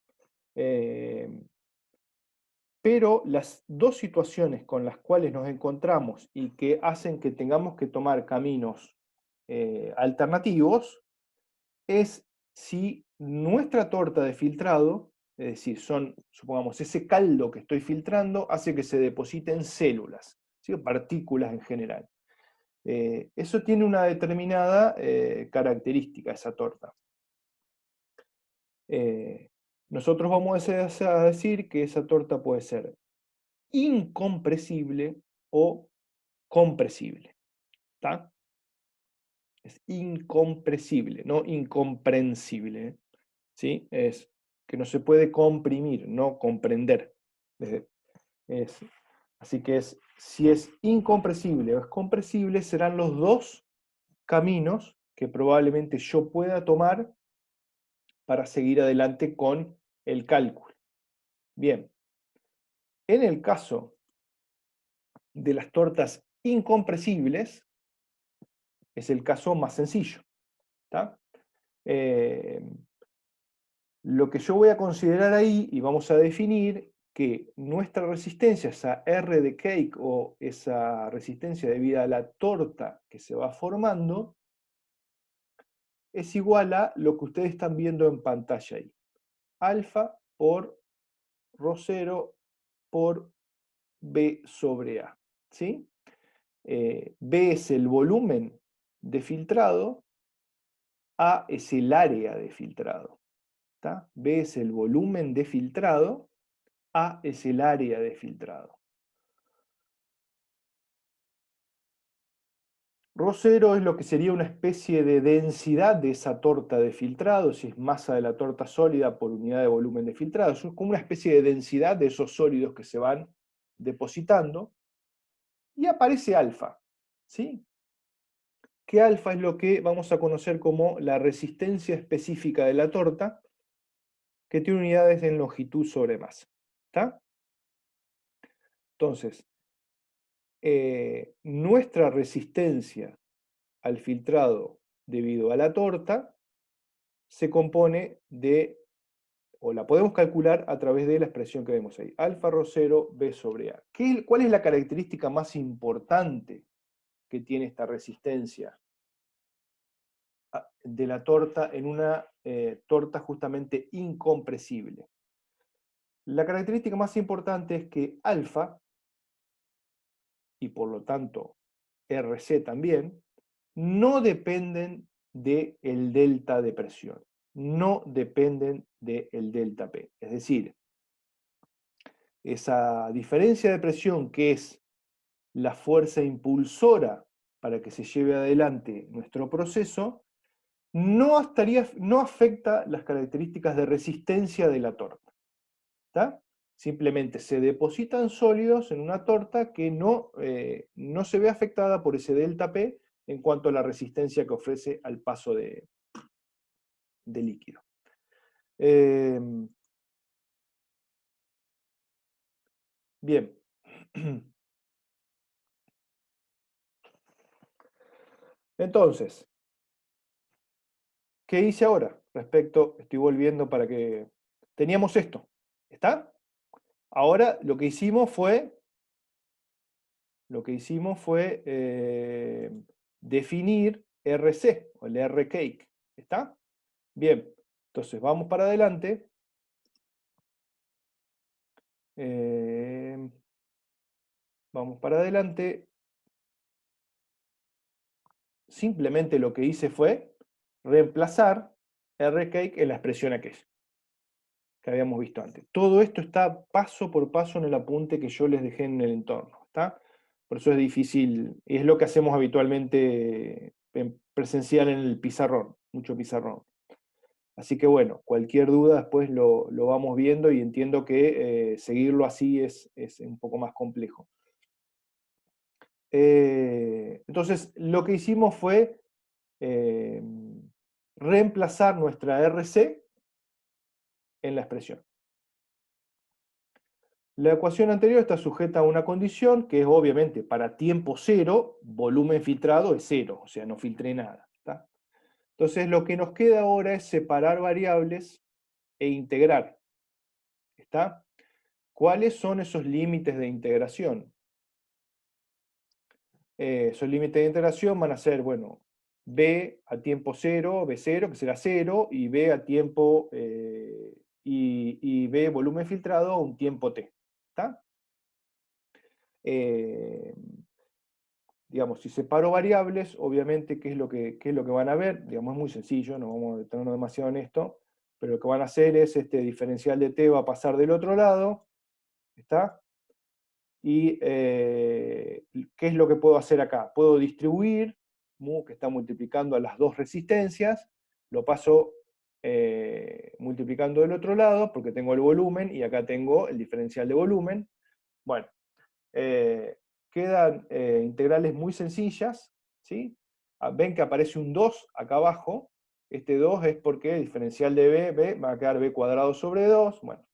Pero las dos situaciones con las cuales nos encontramos y que hacen que tengamos que tomar caminos alternativos es si nuestra torta de filtrado, es decir, supongamos, ese caldo que estoy filtrando hace que se depositen células, ¿sí? Partículas en general. Eso tiene una determinada característica, esa torta. Nosotros vamos a decir que esa torta puede ser incompresible o compresible. ¿Está? Es incompresible, no incomprensible. ¿Sí? Es que no se puede comprimir, no comprender. Así que si es incompresible o es compresible, serán los dos caminos que probablemente yo pueda tomar para seguir adelante con el cálculo. Bien, en el caso de las tortas incompresibles, es el caso más sencillo. ¿Tá? Lo que yo voy a considerar ahí, y vamos a definir que nuestra resistencia, esa R de cake o esa resistencia debida a la torta que se va formando, es igual a lo que ustedes están viendo en pantalla ahí. Alfa por ρ0 por B sobre A. ¿Sí? B es el volumen de filtrado, A es el área de filtrado. ¿Tá? B es el volumen de filtrado, A es el área de filtrado. ρ0 es lo que sería una especie de densidad de esa torta de filtrado, si es masa de la torta sólida por unidad de volumen de filtrado. Es como una especie de densidad de esos sólidos que se van depositando. Y aparece alfa. ¿Sí? Que alfa es lo que vamos a conocer como la resistencia específica de la torta, que tiene unidades en longitud sobre masa. ¿Está? Entonces, nuestra resistencia al filtrado debido a la torta se compone de, o la podemos calcular a través de la expresión que vemos ahí, alfa ρ0 B sobre A. ¿Cuál es la característica más importante que tiene esta resistencia de la torta en una torta justamente incompresible? La característica más importante es que alfa, y por lo tanto RC también, no dependen del delta de presión, no dependen del delta P. Es decir, esa diferencia de presión que es la fuerza impulsora para que se lleve adelante nuestro proceso, no afecta las características de resistencia de la torta. ¿Tá? Simplemente se depositan sólidos en una torta que no se ve afectada por ese delta P en cuanto a la resistencia que ofrece al paso de líquido. Bien. Entonces, ¿qué hice ahora? Estoy volviendo para que... Teníamos esto, ¿está? Ahora lo que hicimos fue definir RC, o el R cake, ¿está? Bien, entonces vamos para adelante. Vamos para adelante. Simplemente lo que hice fue reemplazar R cake en la expresión aquella que habíamos visto antes. Todo esto está paso por paso en el apunte que yo les dejé en el entorno, ¿está? Por eso es difícil, y es lo que hacemos habitualmente en presencial en el pizarrón, mucho pizarrón. Así que bueno, cualquier duda después lo vamos viendo y entiendo que seguirlo así es un poco más complejo. Entonces, lo que hicimos fue reemplazar nuestra RC en la expresión. La ecuación anterior está sujeta a una condición que es obviamente para tiempo cero, volumen filtrado es cero, o sea, no filtré nada. ¿Tá? Entonces lo que nos queda ahora es separar variables e integrar. ¿Está? ¿Cuáles son esos límites de integración? Esos límites de integración van a ser, bueno, B a tiempo cero, B0, que será 0, y B a tiempo, y B volumen filtrado a un tiempo T. ¿Está? Digamos, si separo variables, obviamente, ¿qué es lo que van a ver? Digamos, es muy sencillo, no vamos a detenernos demasiado en esto, pero lo que van a hacer es este diferencial de T va a pasar del otro lado, ¿está? Y ¿qué es lo que puedo hacer acá? Puedo distribuir, mu, que está multiplicando a las dos resistencias, lo paso multiplicando del otro lado, porque tengo el volumen, y acá tengo el diferencial de volumen. Bueno, quedan integrales muy sencillas, ¿sí? Ven que aparece un 2 acá abajo, este 2 es porque el diferencial de b va a quedar b cuadrado sobre 2. Bueno,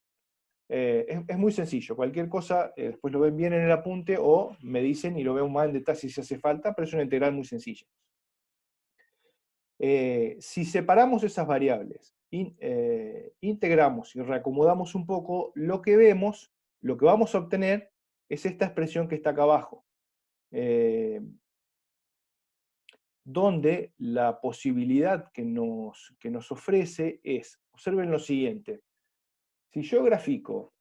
es muy sencillo. Cualquier cosa, después lo ven bien en el apunte o me dicen y lo vemos más en detalle si hace falta, pero es una integral muy sencilla. Si separamos esas variables, integramos y reacomodamos un poco, lo que vemos, lo que vamos a obtener es esta expresión que está acá abajo, donde la posibilidad que nos ofrece es, observen lo siguiente, si yo grafico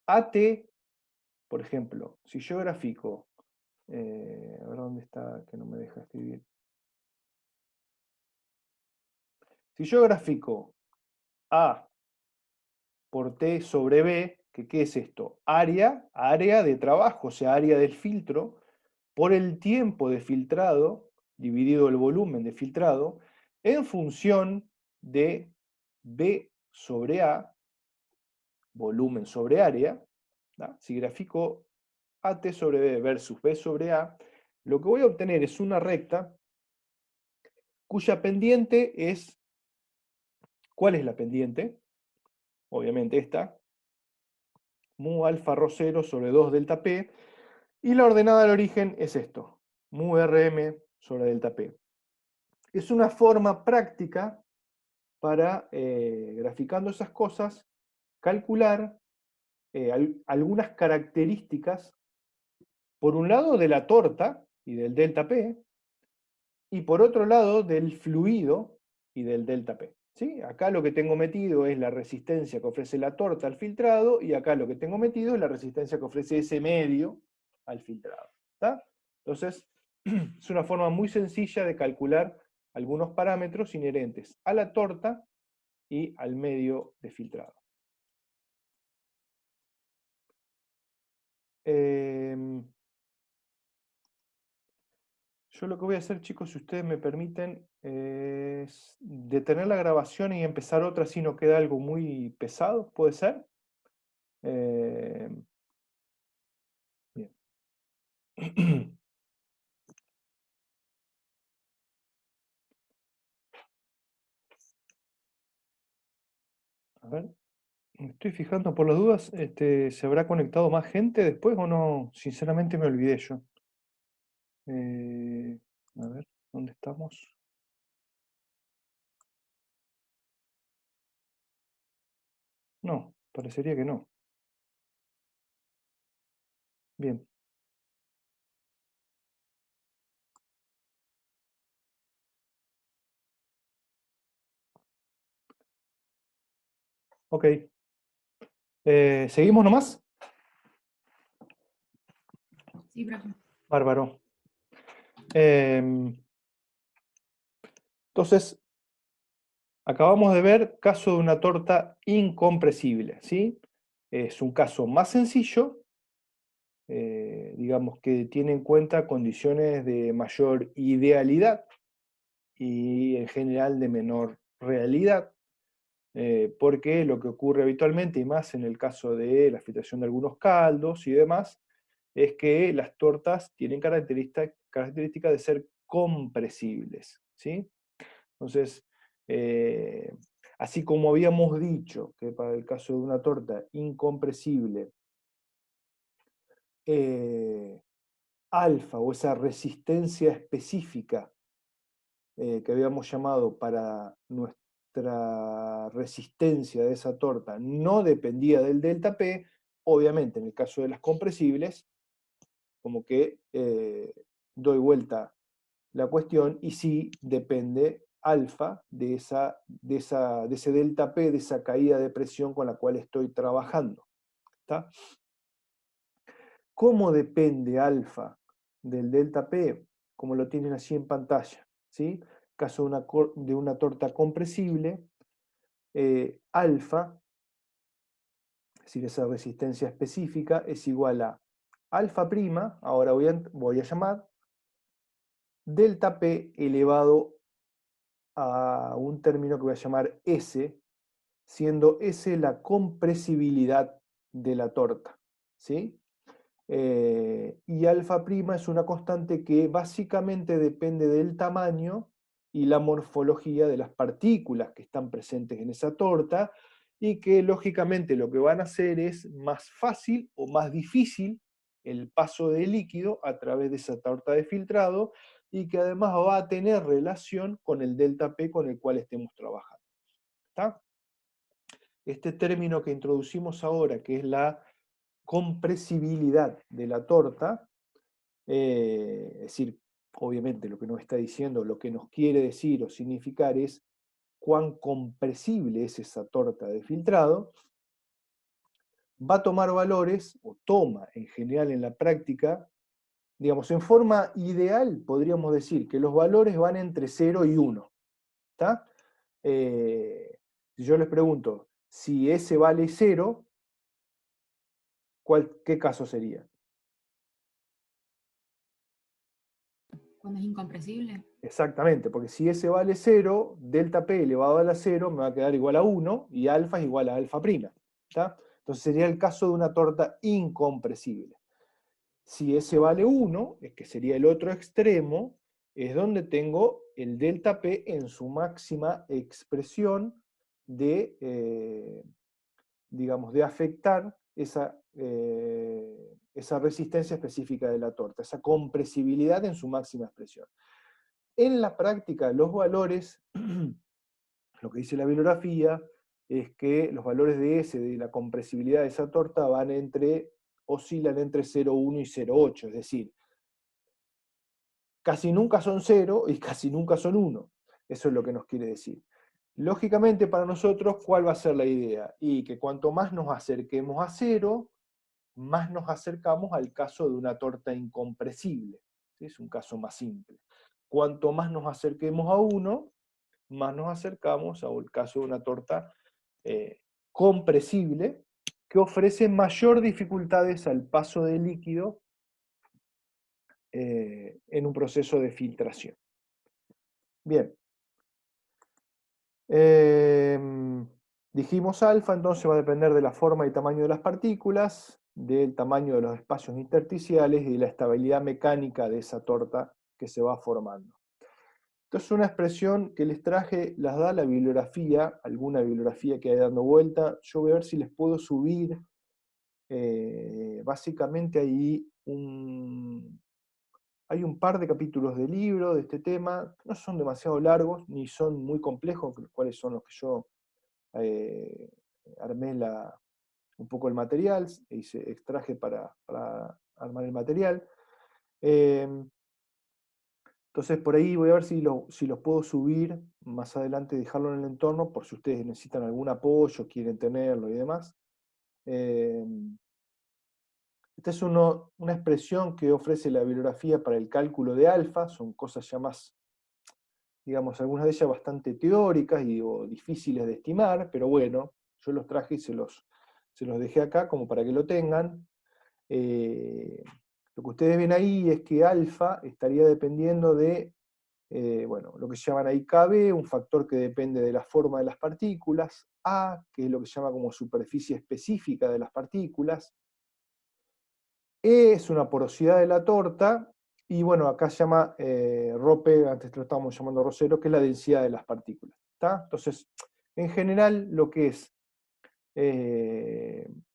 AT, por ejemplo, si yo grafico, a ver dónde está, que no me deja escribir. Si yo grafico A por T sobre B, que ¿qué es esto? Área de trabajo, o sea, área del filtro, por el tiempo de filtrado, dividido el volumen de filtrado, en función de B sobre A, volumen sobre área. ¿Da? Si grafico AT sobre B versus B sobre A, lo que voy a obtener es una recta cuya pendiente es, ¿cuál es la pendiente? Obviamente esta, mu alfa rho 0 sobre 2 delta P, y la ordenada del origen es esto, mu rm sobre delta P. Es una forma práctica para, graficando esas cosas, calcular algunas características, por un lado de la torta y del delta P, y por otro lado del fluido y del delta P. ¿Sí? Acá lo que tengo metido es la resistencia que ofrece la torta al filtrado, y acá lo que tengo metido es la resistencia que ofrece ese medio al filtrado. ¿Está? Entonces, es una forma muy sencilla de calcular algunos parámetros inherentes a la torta y al medio de filtrado. Yo lo que voy a hacer, chicos, si ustedes me permiten, es detener la grabación y empezar otra si no queda algo muy pesado, ¿puede ser? Bien. A ver, me estoy fijando por las dudas, ¿se habrá conectado más gente después o no? Sinceramente me olvidé yo. A ver, ¿dónde estamos? No, parecería que no. Bien. Ok. ¿Seguimos nomás? Sí, profe. Bárbaro. Entonces, acabamos de ver caso de una torta incompresible, ¿sí? Es un caso más sencillo, digamos que tiene en cuenta condiciones de mayor idealidad y en general de menor realidad, porque lo que ocurre habitualmente, y más en el caso de la filtración de algunos caldos y demás, es que las tortas tienen característica de ser compresibles, ¿sí? Entonces, así como habíamos dicho que para el caso de una torta incompresible, alfa o esa resistencia específica que habíamos llamado para nuestra resistencia de esa torta no dependía del delta P, obviamente en el caso de las compresibles, como que doy vuelta la cuestión y sí depende alfa de ese delta P, de esa caída de presión con la cual estoy trabajando. ¿Está? ¿Cómo depende alfa del delta P? Como lo tienen así en pantalla. ¿Sí? Caso de una torta compresible, alfa, es decir, esa resistencia específica, es igual a alfa prima, ahora voy a llamar, delta P elevado a un término que voy a llamar S, siendo S la compresibilidad de la torta. ¿Sí? Y alfa prima es una constante que básicamente depende del tamaño y la morfología de las partículas que están presentes en esa torta, y que lógicamente lo que van a hacer es más fácil o más difícil el paso de líquido a través de esa torta de filtrado, y que además va a tener relación con el delta P con el cual estemos trabajando. ¿Está? Este término que introducimos ahora, que es la compresibilidad de la torta, es decir, obviamente lo que nos está diciendo, lo que nos quiere decir o significar es cuán compresible es esa torta de filtrado, va a tomar valores, o toma en general en la práctica, digamos, en forma ideal podríamos decir que los valores van entre 0 y 1. ¿Está? Si yo les pregunto, si S vale 0, ¿qué caso sería? Cuando es incompresible. Exactamente, porque si S vale 0, delta P elevado a la 0 me va a quedar igual a 1, y alfa es igual a alfa prima. ¿Está? Entonces sería el caso de una torta incompresible. Si S vale 1, es que sería el otro extremo, es donde tengo el delta P en su máxima expresión de, digamos, de afectar esa resistencia específica de la torta, esa compresibilidad en su máxima expresión. En la práctica, los valores, lo que dice la bibliografía, es que los valores de S, de la compresibilidad de esa torta, oscilan entre 0,1 y 0,8, es decir, casi nunca son 0 y casi nunca son 1. Eso es lo que nos quiere decir. Lógicamente, para nosotros, ¿cuál va a ser la idea? Y que cuanto más nos acerquemos a 0, más nos acercamos al caso de una torta incompresible. ¿Sí? Es un caso más simple. Cuanto más nos acerquemos a 1, más nos acercamos al caso de una torta compresible, que ofrece mayor dificultades al paso de líquido en un proceso de filtración. Bien. Dijimos alfa, entonces va a depender de la forma y tamaño de las partículas, del tamaño de los espacios intersticiales y de la estabilidad mecánica de esa torta que se va formando. Entonces, una expresión que les traje las da la bibliografía, alguna bibliografía que hay dando vuelta. Yo voy a ver si les puedo subir. Básicamente hay un par de capítulos de libro de este tema, no son demasiado largos, ni son muy complejos, cuáles son los que yo armé un poco el material, extraje para armar el material. Entonces por ahí voy a ver si los puedo subir más adelante, dejarlo en el entorno, por si ustedes necesitan algún apoyo, quieren tenerlo y demás. Esta es una expresión que ofrece la bibliografía para el cálculo de alfa, son cosas ya más, digamos, algunas de ellas bastante teóricas o difíciles de estimar, pero bueno, yo los traje y se los dejé acá como para que lo tengan. Lo que ustedes ven ahí es que alfa estaría dependiendo de, bueno, lo que llaman ahí KB, un factor que depende de la forma de las partículas, A, que es lo que se llama como superficie específica de las partículas, E es una porosidad de la torta, y bueno, acá se llama ROPE, antes lo estábamos llamando rosero, que es la densidad de las partículas. ¿Está? Entonces, en general, lo que es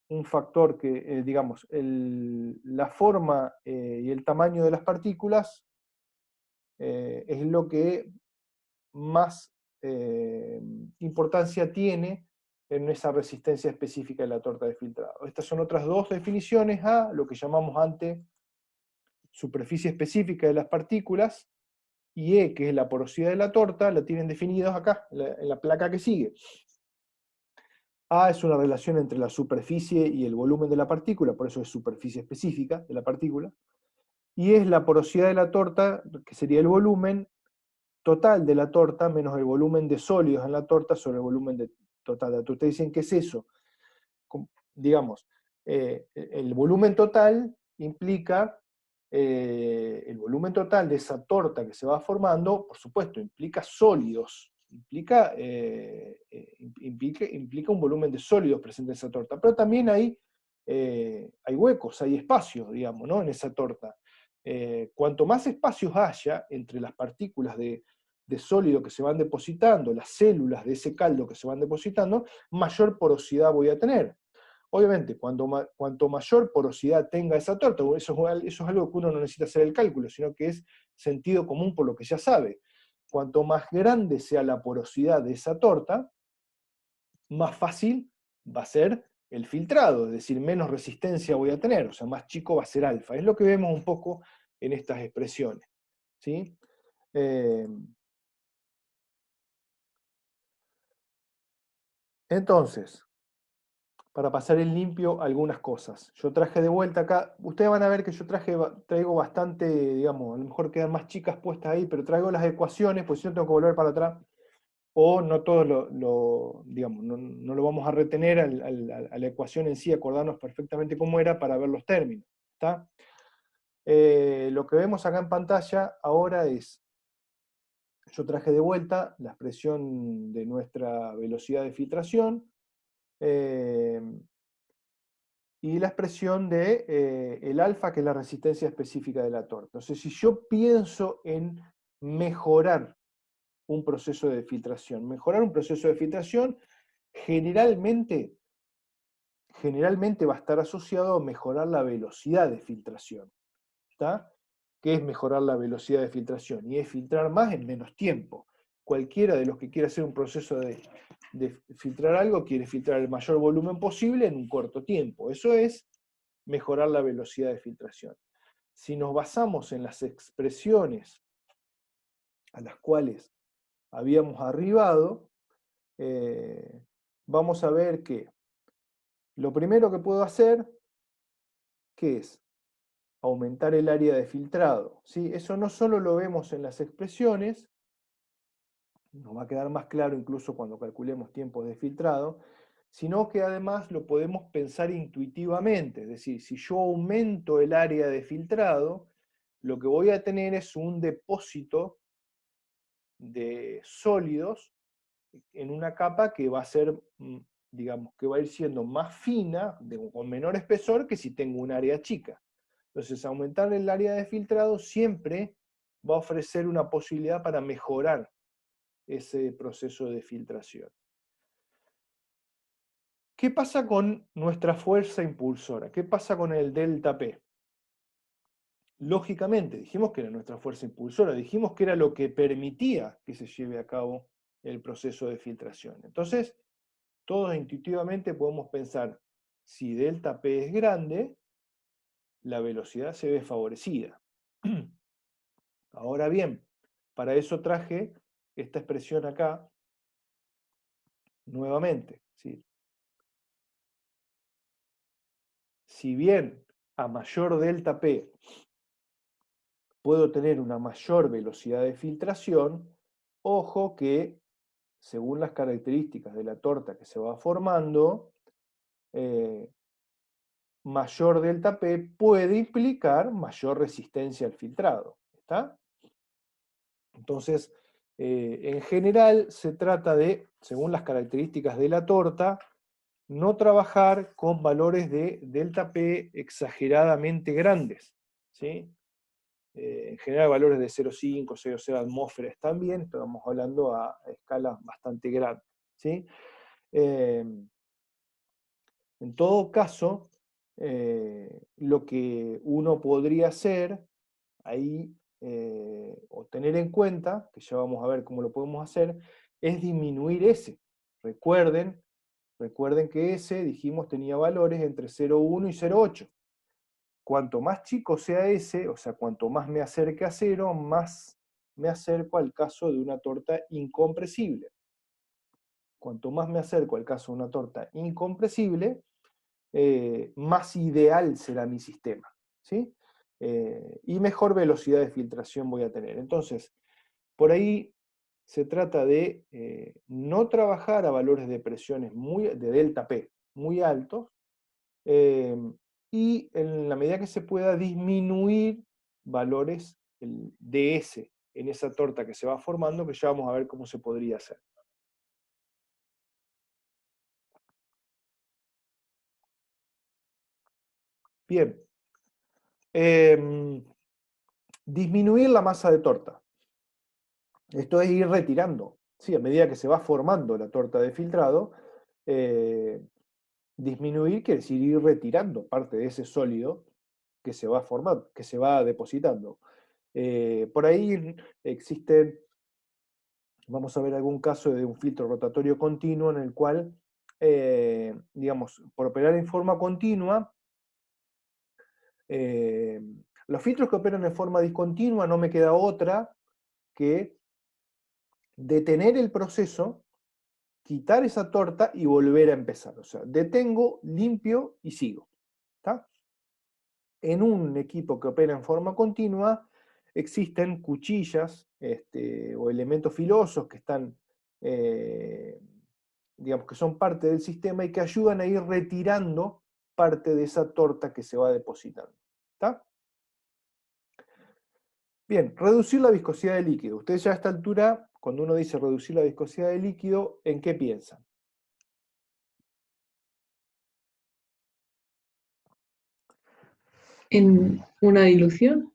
un factor que, digamos, la forma y el tamaño de las partículas es lo que más importancia tiene en esa resistencia específica de la torta de filtrado. Estas son otras dos definiciones a lo que llamamos antes superficie específica de las partículas, y E, que es la porosidad de la torta, la tienen definidos acá, en la placa que sigue. A es una relación entre la superficie y el volumen de la partícula, por eso es superficie específica de la partícula, y es la porosidad de la torta, que sería el volumen total de la torta menos el volumen de sólidos en la torta sobre el volumen total de la torta. Ustedes dicen, ¿qué es eso? Digamos, el volumen total implica, el volumen total de esa torta que se va formando, por supuesto, implica sólidos, implica un volumen de sólidos presente en esa torta, pero también hay hay huecos, hay espacios, digamos, ¿no? En esa torta. Cuanto más espacios haya entre las partículas de sólido que se van depositando, las células de ese caldo que se van depositando, mayor porosidad voy a tener. Obviamente, cuanto mayor porosidad tenga esa torta, eso es algo que uno no necesita hacer el cálculo, sino que es sentido común por lo que ya sabe. Cuanto más grande sea la porosidad de esa torta, más fácil va a ser el filtrado, es decir, menos resistencia voy a tener, o sea, más chico va a ser alfa. Es lo que vemos un poco en estas expresiones. ¿Sí? Entonces, para pasar en limpio algunas cosas. Yo traje de vuelta acá, ustedes van a ver que yo traigo bastante, digamos, a lo mejor quedan más chicas puestas ahí, pero traigo las ecuaciones, pues si no tengo que volver para atrás, o no todos digamos, no lo vamos a retener a la ecuación en sí, acordarnos perfectamente cómo era para ver los términos. ¿Está? Lo que vemos acá en pantalla ahora es, yo traje de vuelta la expresión de nuestra velocidad de filtración, y la expresión de el alfa, que es la resistencia específica de la torta. Entonces, si yo pienso en mejorar un proceso de filtración, generalmente va a estar asociado a mejorar la velocidad de filtración. ¿Está? ¿Qué es mejorar la velocidad de filtración? Y es filtrar más en menos tiempo. Cualquiera de los que quiera hacer un proceso de filtrar algo quiere filtrar el mayor volumen posible en un corto tiempo. Eso es mejorar la velocidad de filtración. Si nos basamos en las expresiones a las cuales habíamos arribado, vamos a ver que lo primero que puedo hacer, ¿qué es? Aumentar el área de filtrado. ¿Sí? Eso no solo lo vemos en las expresiones, nos va a quedar más claro incluso cuando calculemos tiempos de filtrado, sino que además lo podemos pensar intuitivamente. Es decir, si yo aumento el área de filtrado, lo que voy a tener es un depósito de sólidos en una capa que va a ser, digamos, que va a ir siendo más fina, con menor espesor, que si tengo un área chica. Entonces, aumentar el área de filtrado siempre va a ofrecer una posibilidad para mejorar ese proceso de filtración. ¿Qué pasa con nuestra fuerza impulsora? ¿Qué pasa con el delta P? Lógicamente, dijimos que era nuestra fuerza impulsora, dijimos que era lo que permitía que se lleve a cabo el proceso de filtración. Entonces, todos intuitivamente podemos pensar, si delta P es grande, la velocidad se ve favorecida. Ahora bien, para eso traje esta expresión acá, nuevamente. ¿Sí? Si bien a mayor delta P puedo tener una mayor velocidad de filtración, ojo que según las características de la torta que se va formando, mayor delta P puede implicar mayor resistencia al filtrado. ¿Está? Entonces, en general se trata de, según las características de la torta, no trabajar con valores de delta P exageradamente grandes. ¿Sí? En general valores de 0,5, 0,0 atmósferas también, estamos hablando a escalas bastante grandes. ¿Sí? En todo caso, lo que uno podría hacer ahí, o tener en cuenta, que ya vamos a ver cómo lo podemos hacer, es disminuir ese. Recuerden que ese, dijimos, tenía valores entre 0,1 y 0,8. Cuanto más chico sea ese, o sea, cuanto más me acerque a 0, más me acerco al caso de una torta incompresible. Cuanto más me acerco al caso de una torta incompresible, más ideal será mi sistema. ¿Sí? Y mejor velocidad de filtración voy a tener. Entonces, por ahí se trata de no trabajar a valores de presiones de delta P muy altos, y en la medida que se pueda disminuir valores de S en esa torta que se va formando, que ya vamos a ver cómo se podría hacer. Bien. Disminuir la masa de torta. Esto es ir retirando. Sí, a medida que se va formando la torta de filtrado, disminuir quiere decir ir retirando parte de ese sólido que se va formando, que se va depositando. Por ahí existen, vamos a ver algún caso de un filtro rotatorio continuo en el cual, digamos, por operar en forma continua, los filtros que operan en forma discontinua no me queda otra que detener el proceso, quitar esa torta y volver a empezar. O sea, detengo, limpio y sigo. ¿Está? En un equipo que opera en forma continua, existen cuchillas o elementos filosos que están, digamos, que son parte del sistema y que ayudan a ir retirando parte de esa torta que se va depositando. ¿Está? Bien, reducir la viscosidad del líquido. Ustedes ya a esta altura, cuando uno dice reducir la viscosidad del líquido, ¿en qué piensan? ¿En una dilución?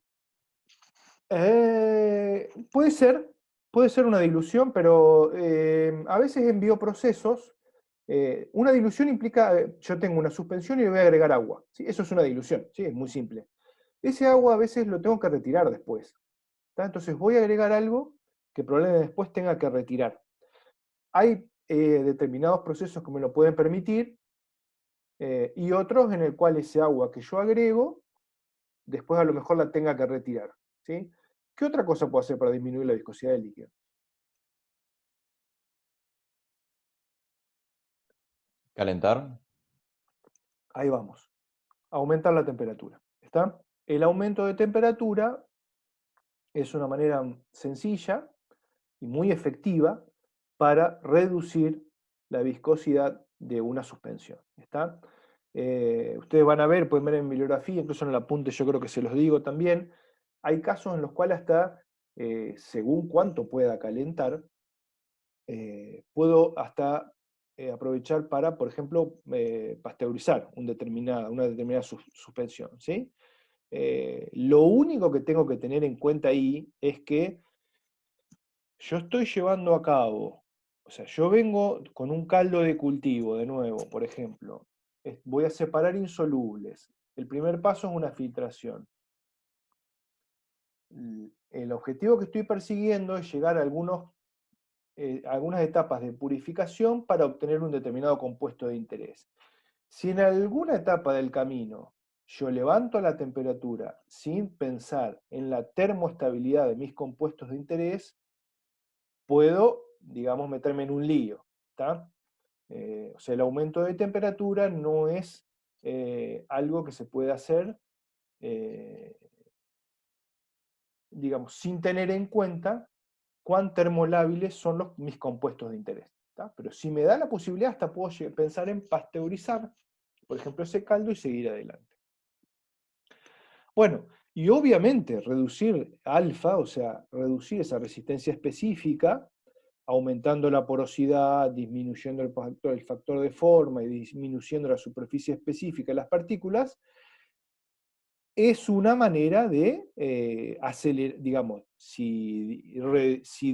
Puede ser una dilución, pero a veces en bioprocesos, una dilución implica, yo tengo una suspensión y le voy a agregar agua. ¿Sí? Eso es una dilución, ¿sí? Es muy simple. Ese agua a veces lo tengo que retirar después. ¿Tá? Entonces voy a agregar algo que probablemente después tenga que retirar. Hay determinados procesos que me lo pueden permitir y otros en el cual ese agua que yo agrego, después a lo mejor la tenga que retirar. ¿Sí? ¿Qué otra cosa puedo hacer para disminuir la viscosidad del líquido? Calentar. Ahí vamos. Aumentar la temperatura. ¿Está? El aumento de temperatura es una manera sencilla y muy efectiva para reducir la viscosidad de una suspensión. ¿Está? Ustedes van a ver, pueden ver en bibliografía, incluso en el apunte yo creo que se los digo también, hay casos en los cuales hasta, según cuánto pueda calentar, puedo hasta aprovechar para, por ejemplo, pasteurizar una determinada suspensión. ¿Sí? Lo único que tengo que tener en cuenta ahí es que yo estoy llevando a cabo, o sea, yo vengo con un caldo de cultivo, de nuevo, por ejemplo, voy a separar insolubles. El primer paso es una filtración. El objetivo que estoy persiguiendo es llegar a algunas etapas de purificación para obtener un determinado compuesto de interés. Si en alguna etapa del camino yo levanto la temperatura sin pensar en la termoestabilidad de mis compuestos de interés, puedo, digamos, meterme en un lío. ¿Está? O sea, el aumento de temperatura no es algo que se puede hacer, digamos, sin tener en cuenta cuán termolábiles son mis compuestos de interés. ¿Está? Pero si me da la posibilidad, hasta puedo pensar en pasteurizar, por ejemplo, ese caldo y seguir adelante. Bueno, y obviamente reducir alfa, o sea, reducir esa resistencia específica, aumentando la porosidad, disminuyendo el factor de forma y disminuyendo la superficie específica de las partículas, es una manera de acelerar, digamos, si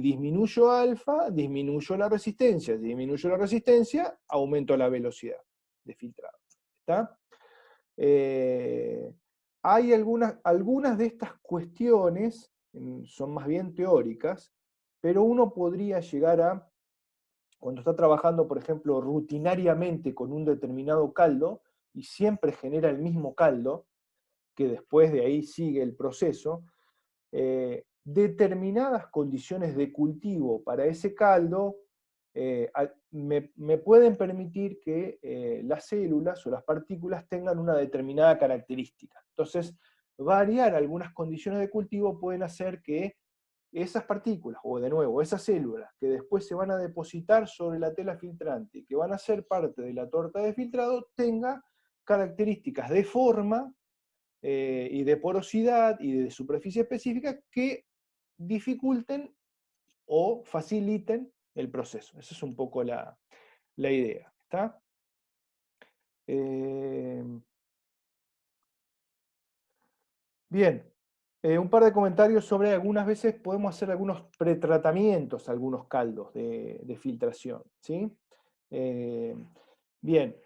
disminuyo alfa, disminuyo la resistencia. Si disminuyo la resistencia, aumento la velocidad de filtrado. ¿Está? Hay algunas de estas cuestiones, son más bien teóricas, pero uno podría llegar a, cuando está trabajando, por ejemplo, rutinariamente con un determinado caldo, y siempre genera el mismo caldo, que después de ahí sigue el proceso, determinadas condiciones de cultivo para ese caldo me pueden permitir que las células o las partículas tengan una determinada característica. Entonces, variar algunas condiciones de cultivo pueden hacer que esas partículas, o de nuevo, esas células que después se van a depositar sobre la tela filtrante, que van a ser parte de la torta de filtrado, tenga características de forma y de porosidad y de superficie específica que dificulten o faciliten el proceso. Esa es un poco la idea. ¿Está? Bien, un par de comentarios sobre algunas veces podemos hacer algunos pretratamientos, algunos caldos de filtración, ¿sí? Bien,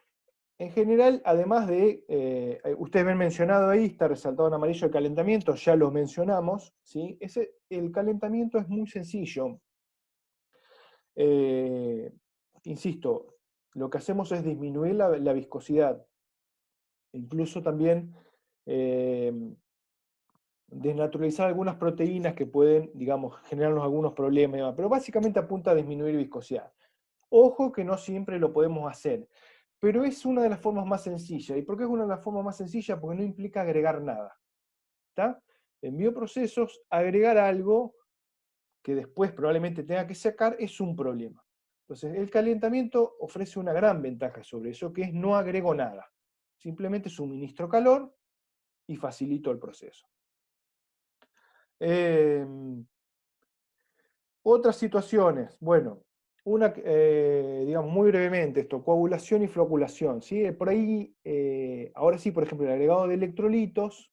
en general, además de, ustedes ven mencionado ahí, está resaltado en amarillo el calentamiento, ya lo mencionamos, ¿sí? El calentamiento es muy sencillo. Insisto, lo que hacemos es disminuir la viscosidad, incluso también desnaturalizar algunas proteínas que pueden, digamos, generarnos algunos problemas, y demás, pero básicamente apunta a disminuir viscosidad. Ojo que no siempre lo podemos hacer, pero es una de las formas más sencillas. ¿Y por qué es una de las formas más sencillas? Porque no implica agregar nada. ¿Está? En bioprocesos, agregar algo que después probablemente tenga que sacar es un problema. Entonces, el calentamiento ofrece una gran ventaja sobre eso, que es no agrego nada. Simplemente suministro calor y facilito el proceso. Otras situaciones, bueno, digamos muy brevemente esto, coagulación y floculación, ¿sí? Por ahí, ahora sí, por ejemplo, el agregado de electrolitos,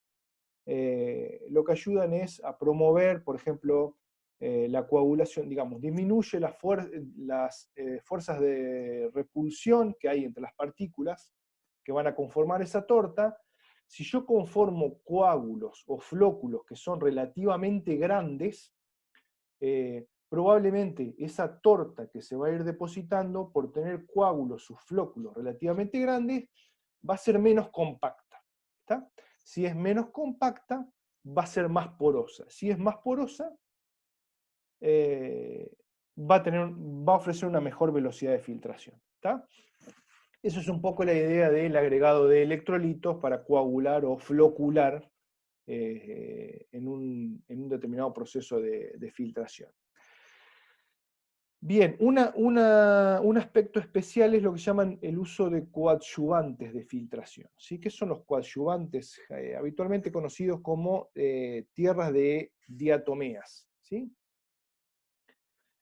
lo que ayudan es a promover, por ejemplo, la coagulación, digamos, disminuye las fuerzas de repulsión que hay entre las partículas que van a conformar esa torta. Si yo conformo coágulos o flóculos que son relativamente grandes, probablemente esa torta que se va a ir depositando, por tener coágulos o flóculos relativamente grandes, va a ser menos compacta. ¿Está? Si es menos compacta, va a ser más porosa. Si es más porosa, va a ofrecer una mejor velocidad de filtración. ¿Está? Eso es un poco la idea del agregado de electrolitos para coagular o flocular en un determinado proceso de filtración. Bien, un aspecto especial es lo que llaman el uso de coadyuvantes de filtración. ¿Sí? ¿Qué son los coadyuvantes? Habitualmente conocidos como tierras de diatomeas. ¿Sí?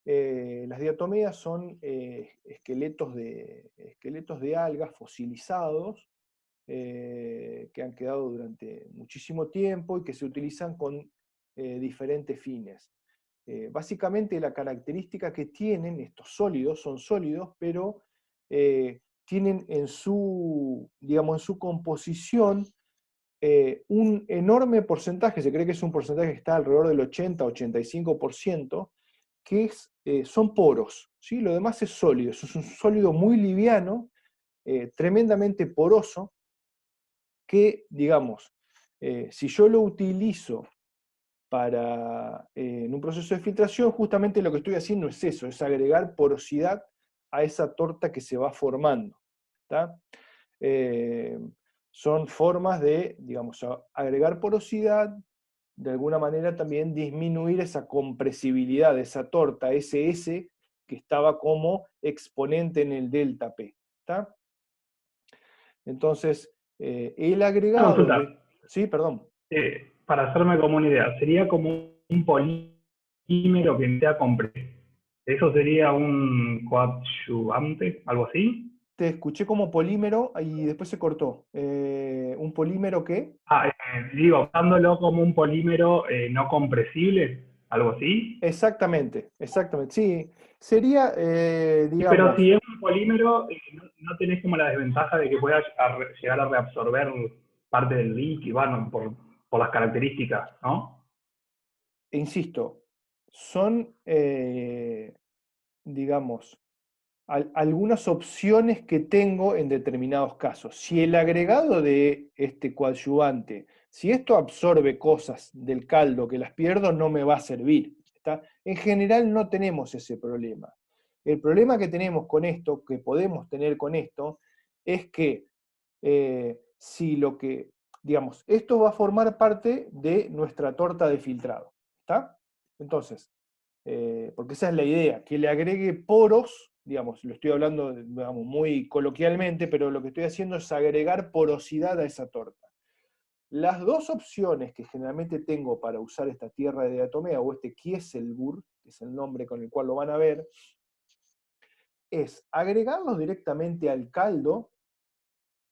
Las diatomeas son esqueletos de algas fosilizados que han quedado durante muchísimo tiempo y que se utilizan con diferentes fines. Básicamente la característica que tienen estos sólidos, son sólidos, pero tienen digamos, en su composición un enorme porcentaje, se cree que es un porcentaje que está alrededor del 80-85%, que son poros, ¿sí? Lo demás es sólido, es un sólido muy liviano, tremendamente poroso, que, digamos, si yo lo utilizo en un proceso de filtración, justamente lo que estoy haciendo es eso, es agregar porosidad a esa torta que se va formando. ¿Tá? Son formas de, digamos, agregar porosidad, de alguna manera también disminuir esa compresibilidad de esa torta, ese S que estaba como exponente en el delta P. ¿Tá? Entonces, el Una agregado consulta, de... Sí, perdón. para hacerme como una idea, sería como un polímero que sea compresible. ¿Eso sería un coadyuvante, algo así? Te escuché como polímero y después se cortó. ¿Un polímero qué? Digo, usándolo como un polímero no compresible, algo así. Exactamente, exactamente. Sí, sería, Sí, pero digamos, si es un polímero, no tenés como la desventaja de que pueda llegar a reabsorber parte del líquido, bueno, por las características, ¿no? insisto, son, digamos, algunas opciones que tengo en determinados casos. Si el agregado de este coadyuvante, si esto absorbe cosas del caldo que las pierdo, no me va a servir. ¿Está? En general no tenemos ese problema. El problema que tenemos con esto, que podemos tener con esto, es que si lo que, digamos, esto va a formar parte de nuestra torta de filtrado. ¿Está? Entonces, porque esa es la idea, que le agregue poros, digamos, lo estoy hablando digamos, muy coloquialmente, pero lo que estoy haciendo es agregar porosidad a esa torta. Las dos opciones que generalmente tengo para usar esta tierra de diatomea o este Kieselguhr, que es el nombre con el cual lo van a ver, es agregarlos directamente al caldo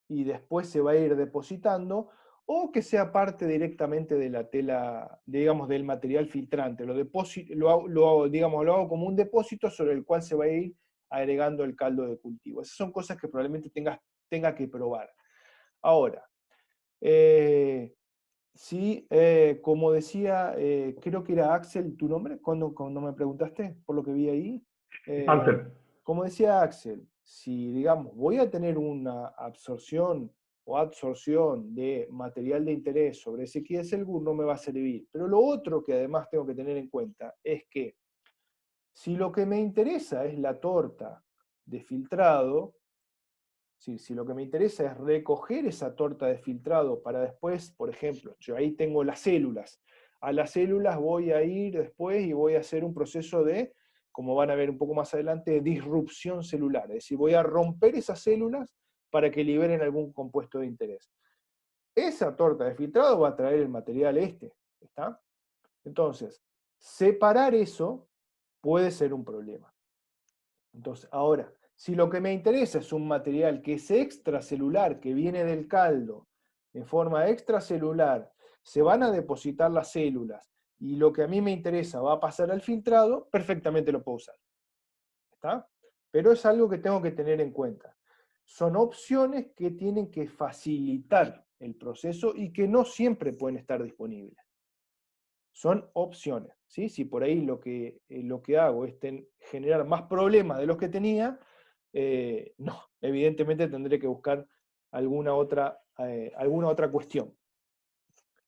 y después se va a ir depositando, o que sea parte directamente de la tela, digamos, del material filtrante. Digamos, lo hago como un depósito sobre el cual se va a ir agregando el caldo de cultivo. Esas son cosas que probablemente tenga que probar. Ahora, sí, como decía, creo que era Axel tu nombre, cuando me preguntaste, por lo que vi ahí. Axel. Como decía Axel, si, digamos, voy a tener una absorción o adsorción de material de interés sobre ese Kieselguhr, no me va a servir. Pero lo otro que además tengo que tener en cuenta es que si lo que me interesa es la torta de filtrado, si lo que me interesa es recoger esa torta de filtrado para después, por ejemplo, yo ahí tengo las células. A las células voy a ir después y voy a hacer un proceso de, como van a ver un poco más adelante, de disrupción celular. Es decir, voy a romper esas células para que liberen algún compuesto de interés. Esa torta de filtrado va a traer el material ¿está? Entonces, separar eso puede ser un problema. Entonces, ahora, si lo que me interesa es un material que es extracelular, que viene del caldo, en forma extracelular, se van a depositar las células, y lo que a mí me interesa va a pasar al filtrado, perfectamente lo puedo usar. ¿Está? Pero es algo que tengo que tener en cuenta. Son opciones que tienen que facilitar el proceso y que no siempre pueden estar disponibles. Son opciones, ¿sí? Si por ahí lo que hago es generar más problemas de los que tenía, no, evidentemente tendré que buscar alguna otra cuestión.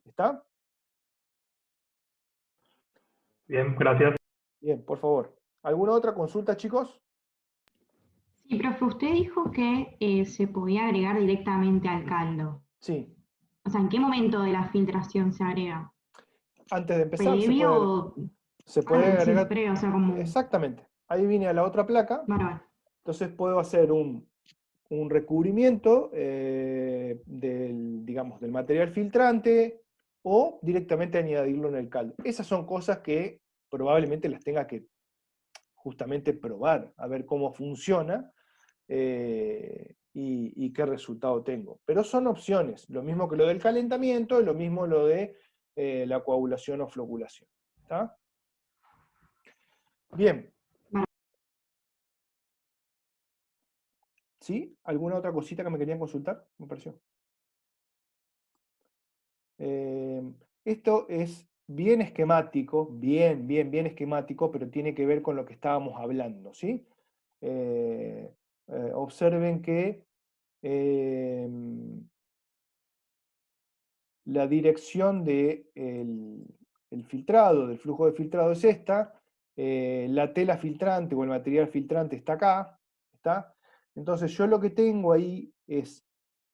¿Está? Bien, gracias. Bien, por favor. ¿Alguna otra consulta, chicos? Sí, profe, usted dijo que se podía agregar directamente al caldo. Sí. O sea, ¿en qué momento de la filtración se agrega? Antes de empezar, ¿Previo? se puede Sí, agregar. previo, o sea, como... Exactamente. Ahí viene a la otra placa. Bárbaro. Entonces puedo hacer un recubrimiento digamos, del material filtrante o directamente añadirlo en el caldo. Esas son cosas que probablemente las tenga que justamente probar, a ver cómo funciona y qué resultado tengo. Pero son opciones, lo mismo que lo del calentamiento, lo mismo lo de la coagulación o floculación. ¿Está? Bien. ¿Sí? ¿Alguna otra cosita que me querían consultar? Me pareció. Esto es bien esquemático, bien esquemático, pero tiene que ver con lo que estábamos hablando, ¿sí? Observen que la dirección del filtrado, del flujo de filtrado es esta, la tela filtrante o el material filtrante está acá, ¿está? Entonces yo lo que tengo ahí es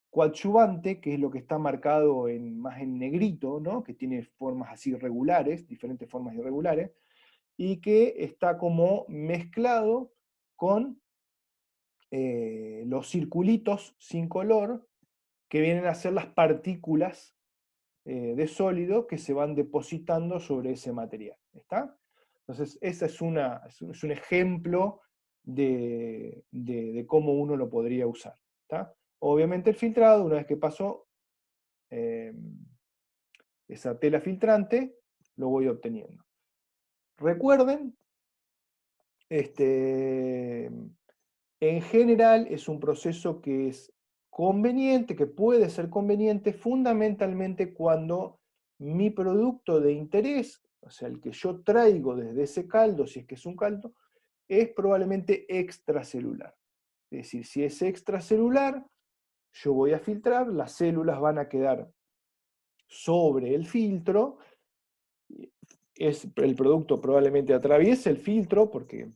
coadyuvante, que es lo que está marcado más en negrito, ¿no? Que tiene formas así irregulares, diferentes formas irregulares, y que está como mezclado con los circulitos sin color, que vienen a ser las partículas de sólido que se van depositando sobre ese material. ¿Está? Entonces, ese es un ejemplo de cómo uno lo podría usar. ¿Está? Obviamente el filtrado, una vez que pasó esa tela filtrante, lo voy obteniendo. Recuerden, en general es un proceso que es conveniente, que puede ser conveniente fundamentalmente cuando mi producto de interés, o sea, el que yo traigo desde ese caldo, si es que es un caldo, es probablemente extracelular. Es decir, si es extracelular, yo voy a filtrar, las células van a quedar sobre el filtro, el producto probablemente atraviese el filtro, porque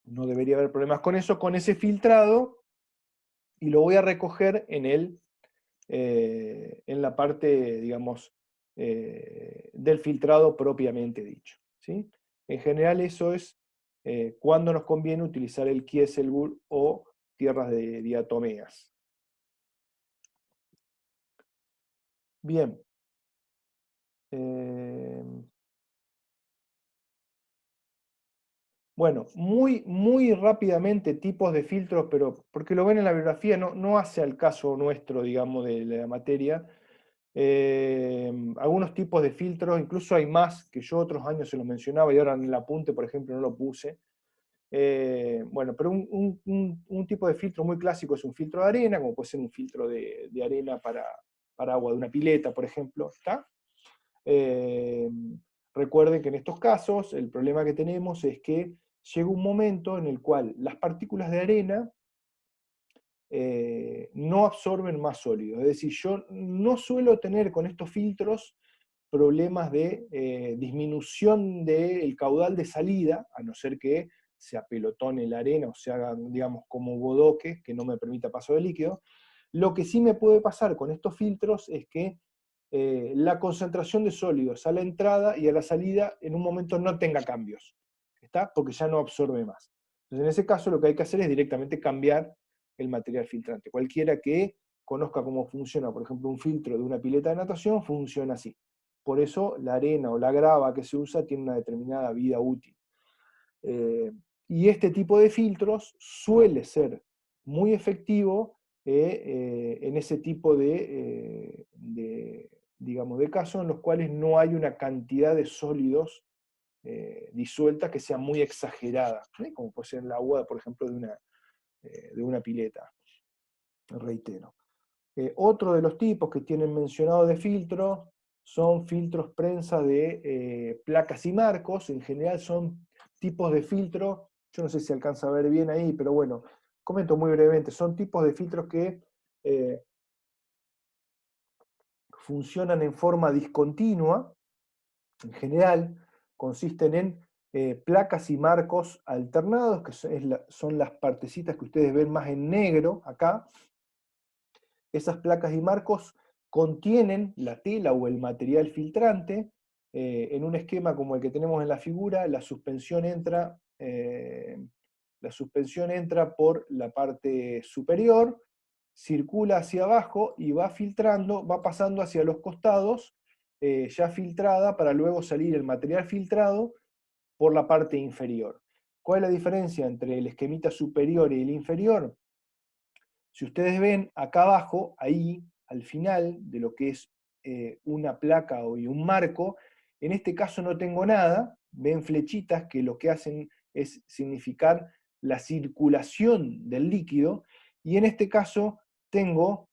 no debería haber problemas con eso, con ese filtrado, y lo voy a recoger en la parte, digamos, del filtrado propiamente dicho, ¿sí? En general eso es cuando nos conviene utilizar el Kieselguhr o tierras de diatomeas. Bien. Bueno, muy rápidamente tipos de filtros, pero porque lo ven en la bibliografía, no hace al caso nuestro, digamos, de la materia. Algunos tipos de filtros, incluso hay más, que yo otros años se los mencionaba y ahora en el apunte, por ejemplo, no lo puse. Bueno, pero un tipo de filtro muy clásico es un filtro de arena, como puede ser un filtro de arena para agua de una pileta, por ejemplo, ¿está? Recuerden que en estos casos el problema que tenemos es que llega un momento en el cual las partículas de arena no absorben más sólido. Es decir, yo no suelo tener con estos filtros problemas de disminución del caudal de salida, a no ser que se apelotone la arena o se haga, digamos, como bodoque, que no me permita paso de líquido. Lo que sí me puede pasar con estos filtros es que la concentración de sólidos a la entrada y a la salida en un momento no tenga cambios, ¿está? Porque ya no absorbe más. Entonces, en ese caso lo que hay que hacer es directamente cambiar el material filtrante. Cualquiera que conozca cómo funciona, por ejemplo, un filtro de una pileta de natación, funciona así. Por eso la arena o la grava que se usa tiene una determinada vida útil. Y este tipo de filtros suele ser muy efectivo en ese tipo digamos, de casos en los cuales no hay una cantidad de sólidos disuelta que sea muy exagerada, ¿sí? Como puede ser el agua, por ejemplo, de una pileta, reitero. Otro de los tipos que tienen mencionado de filtro son filtros prensa de placas y marcos. En general son tipos de filtro, yo no sé si alcanza a ver bien ahí, pero bueno, comento muy brevemente, son tipos de filtros que funcionan en forma discontinua. En general consisten en placas y marcos alternados, que son las partecitas que ustedes ven más en negro acá. Esas placas y marcos contienen la tela o el material filtrante. En un esquema como el que tenemos en la figura, la suspensión entra por la parte superior, circula hacia abajo y va filtrando, va pasando hacia los costados, ya filtrada, para luego salir el material filtrado por la parte inferior. ¿Cuál es la diferencia entre el esquemita superior y el inferior? Si ustedes ven acá abajo, ahí, al final de lo que es una placa y un marco, en este caso no tengo nada, ven flechitas que lo que hacen es significar la circulación del líquido, y en este caso tengo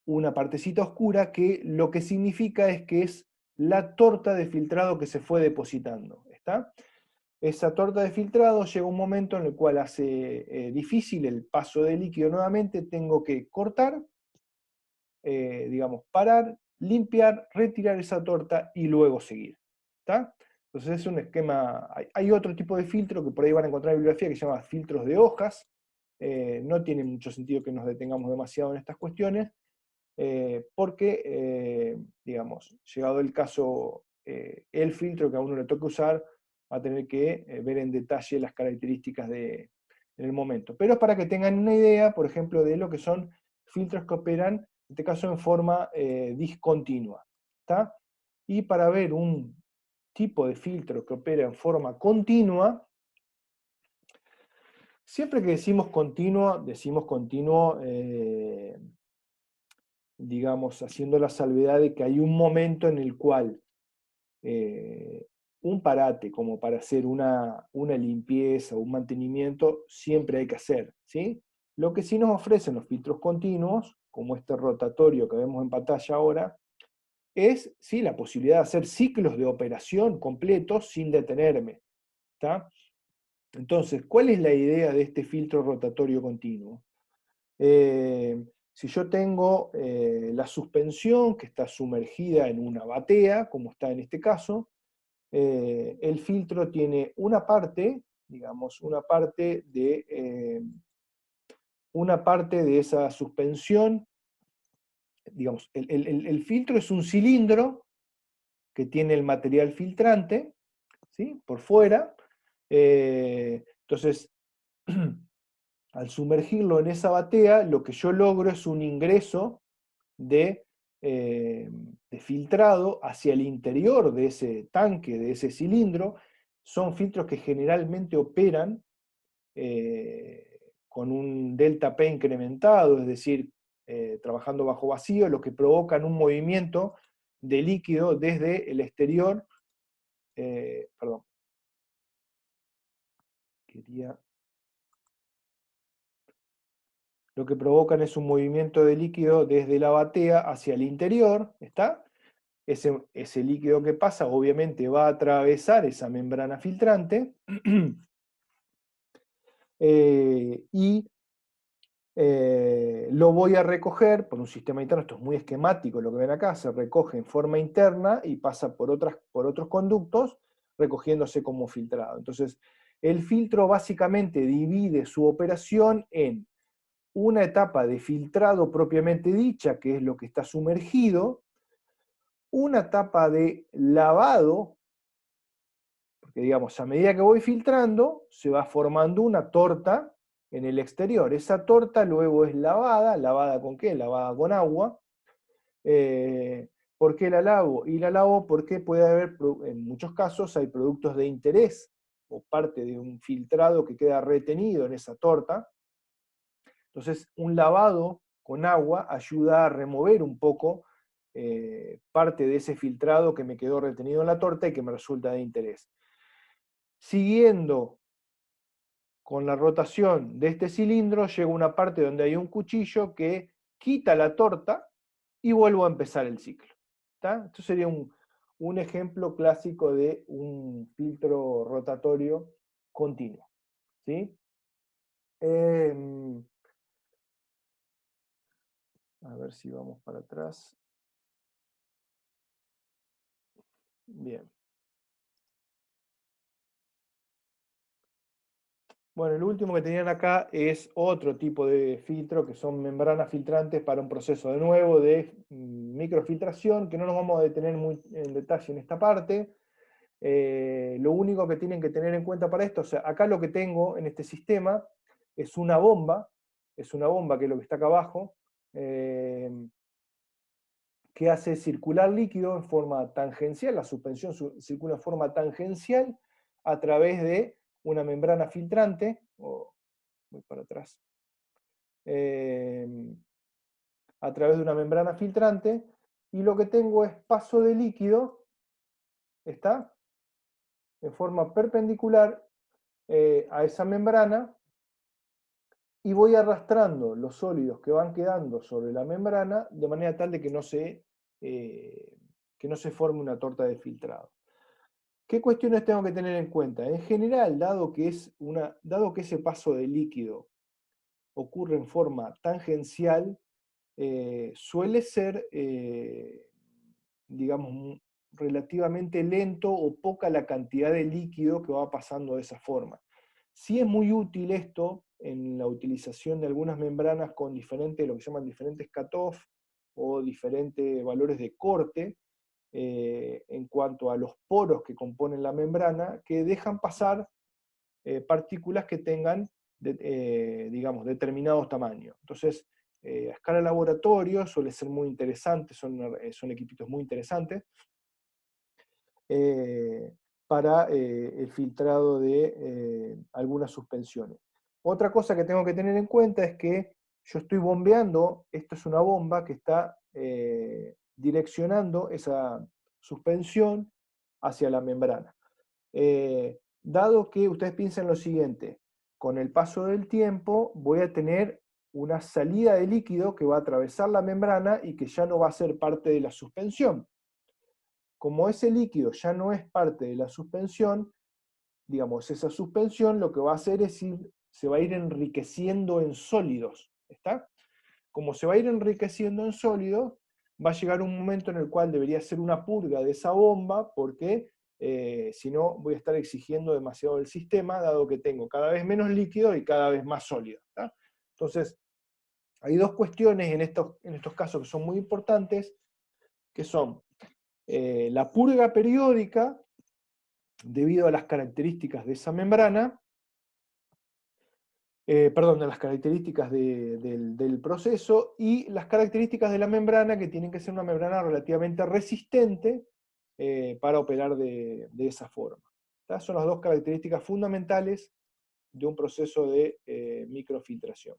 una partecita oscura que lo que significa es que es la torta de filtrado que se fue depositando, ¿está? Esa torta de filtrado llega un momento en el cual hace difícil el paso de líquido nuevamente, tengo que cortar, digamos, parar, limpiar, retirar esa torta y luego seguir. ¿Está? Entonces es un esquema, hay otro tipo de filtro que por ahí van a encontrar en bibliografía que se llama filtros de hojas. No tiene mucho sentido que nos detengamos demasiado en estas cuestiones, porque, digamos, llegado el caso, el filtro que a uno le toque usar, va a tener que ver en detalle las características en el momento. Pero es para que tengan una idea, por ejemplo, de lo que son filtros que operan, en este caso en forma discontinua. ¿Está? Y para ver un tipo de filtro que opera en forma continua, siempre que decimos continuo, digamos, haciendo la salvedad de que hay un momento en el cual un parate como para hacer una limpieza o un mantenimiento siempre hay que hacer, ¿sí? Lo que sí nos ofrecen los filtros continuos, como este rotatorio que vemos en pantalla ahora, es ¿sí? La posibilidad de hacer ciclos de operación completos sin detenerme. ¿Está? Entonces, ¿cuál es la idea de este filtro rotatorio continuo? Si yo tengo la suspensión que está sumergida en una batea, como está en este caso, el filtro tiene una parte, digamos, una parte de esa suspensión, digamos, el filtro es un cilindro que tiene el material filtrante, ¿sí? Por fuera. Entonces, al sumergirlo en esa batea, lo que yo logro es un ingreso de filtrado hacia el interior de ese tanque, de ese cilindro. Son filtros que generalmente operan con un delta P incrementado, es decir, trabajando bajo vacío, lo que provocan un movimiento de líquido desde el exterior. Perdón. Lo que provocan es un movimiento de líquido desde la batea hacia el interior, ¿está? Ese líquido que pasa obviamente va a atravesar esa membrana filtrante y lo voy a recoger por un sistema interno. Esto es muy esquemático, lo que ven acá, se recoge en forma interna y pasa por otros conductos, recogiéndose como filtrado. Entonces, el filtro básicamente divide su operación en una etapa de filtrado propiamente dicha, que es lo que está sumergido, una etapa de lavado, porque digamos, a medida que voy filtrando, se va formando una torta en el exterior. Esa torta luego es lavada. ¿Lavada con qué? Lavada con agua. ¿Por qué la lavo? Y la lavo porque puede haber, en muchos casos, hay productos de interés o parte de un filtrado que queda retenido en esa torta. Entonces, un lavado con agua ayuda a remover un poco parte de ese filtrado que me quedó retenido en la torta y que me resulta de interés. Siguiendo con la rotación de este cilindro, llego a una parte donde hay un cuchillo que quita la torta y vuelvo a empezar el ciclo. ¿Está? Esto sería un ejemplo clásico de un filtro rotatorio continuo. ¿Sí? A ver si vamos para atrás. Bien. Bueno, el último que tenían acá es otro tipo de filtro, que son membranas filtrantes para un proceso de nuevo de microfiltración, que no nos vamos a detener muy en detalle en esta parte. Lo único que tienen que tener en cuenta para esto, o sea, acá lo que tengo en este sistema es una bomba que es lo que está acá abajo, que hace circular líquido en forma tangencial, la suspensión circula en forma tangencial a través de una membrana filtrante, voy para atrás, a través de una membrana filtrante, y lo que tengo es paso de líquido, ¿está? En forma perpendicular a esa membrana, y voy arrastrando los sólidos que van quedando sobre la membrana de manera tal de que no se forme una torta de filtrado. ¿Qué cuestiones tengo que tener en cuenta? En general, dado que ese paso de líquido ocurre en forma tangencial, suele ser, digamos, relativamente lento o poca la cantidad de líquido que va pasando de esa forma. Sí es muy útil esto en la utilización de algunas membranas con lo que llaman diferentes cutoff o diferentes valores de corte, en cuanto a los poros que componen la membrana, que dejan pasar partículas que tengan, digamos, determinados tamaños. Entonces, a escala laboratorio suele ser muy interesante, son equipitos muy interesantes para el filtrado de algunas suspensiones. Otra cosa que tengo que tener en cuenta es que yo estoy bombeando, esto es una bomba que está direccionando esa suspensión hacia la membrana. Dado que ustedes piensan lo siguiente, con el paso del tiempo voy a tener una salida de líquido que va a atravesar la membrana y que ya no va a ser parte de la suspensión. Como ese líquido ya no es parte de la suspensión, digamos, esa suspensión lo que va a hacer es se va a ir enriqueciendo en sólidos, ¿está? Como se va a ir enriqueciendo en sólidos, va a llegar un momento en el cual debería ser una purga de esa bomba, porque si no voy a estar exigiendo demasiado del sistema, dado que tengo cada vez menos líquido y cada vez más sólido, ¿está? Entonces, hay dos cuestiones en estos casos que son muy importantes, que son la purga periódica, debido a las características de esa membrana, de las características del proceso, y las características de la membrana, que tienen que ser una membrana relativamente resistente para operar de esa forma. ¿Tá? Son las dos características fundamentales de un proceso de microfiltración.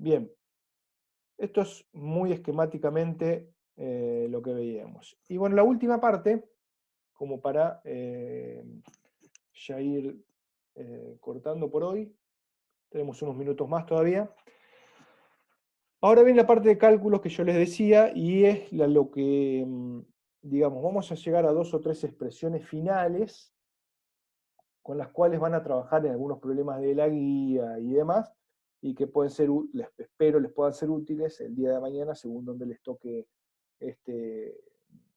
Bien, esto es muy esquemáticamente lo que veíamos. Y bueno, la última parte, como para ya ir cortando por hoy, tenemos unos minutos más todavía. Ahora viene la parte de cálculos que yo les decía, y es lo que, digamos, vamos a llegar a 2 o 3 expresiones finales con las cuales van a trabajar en algunos problemas de la guía y demás, y que pueden ser, espero les puedan ser útiles el día de mañana según donde les toque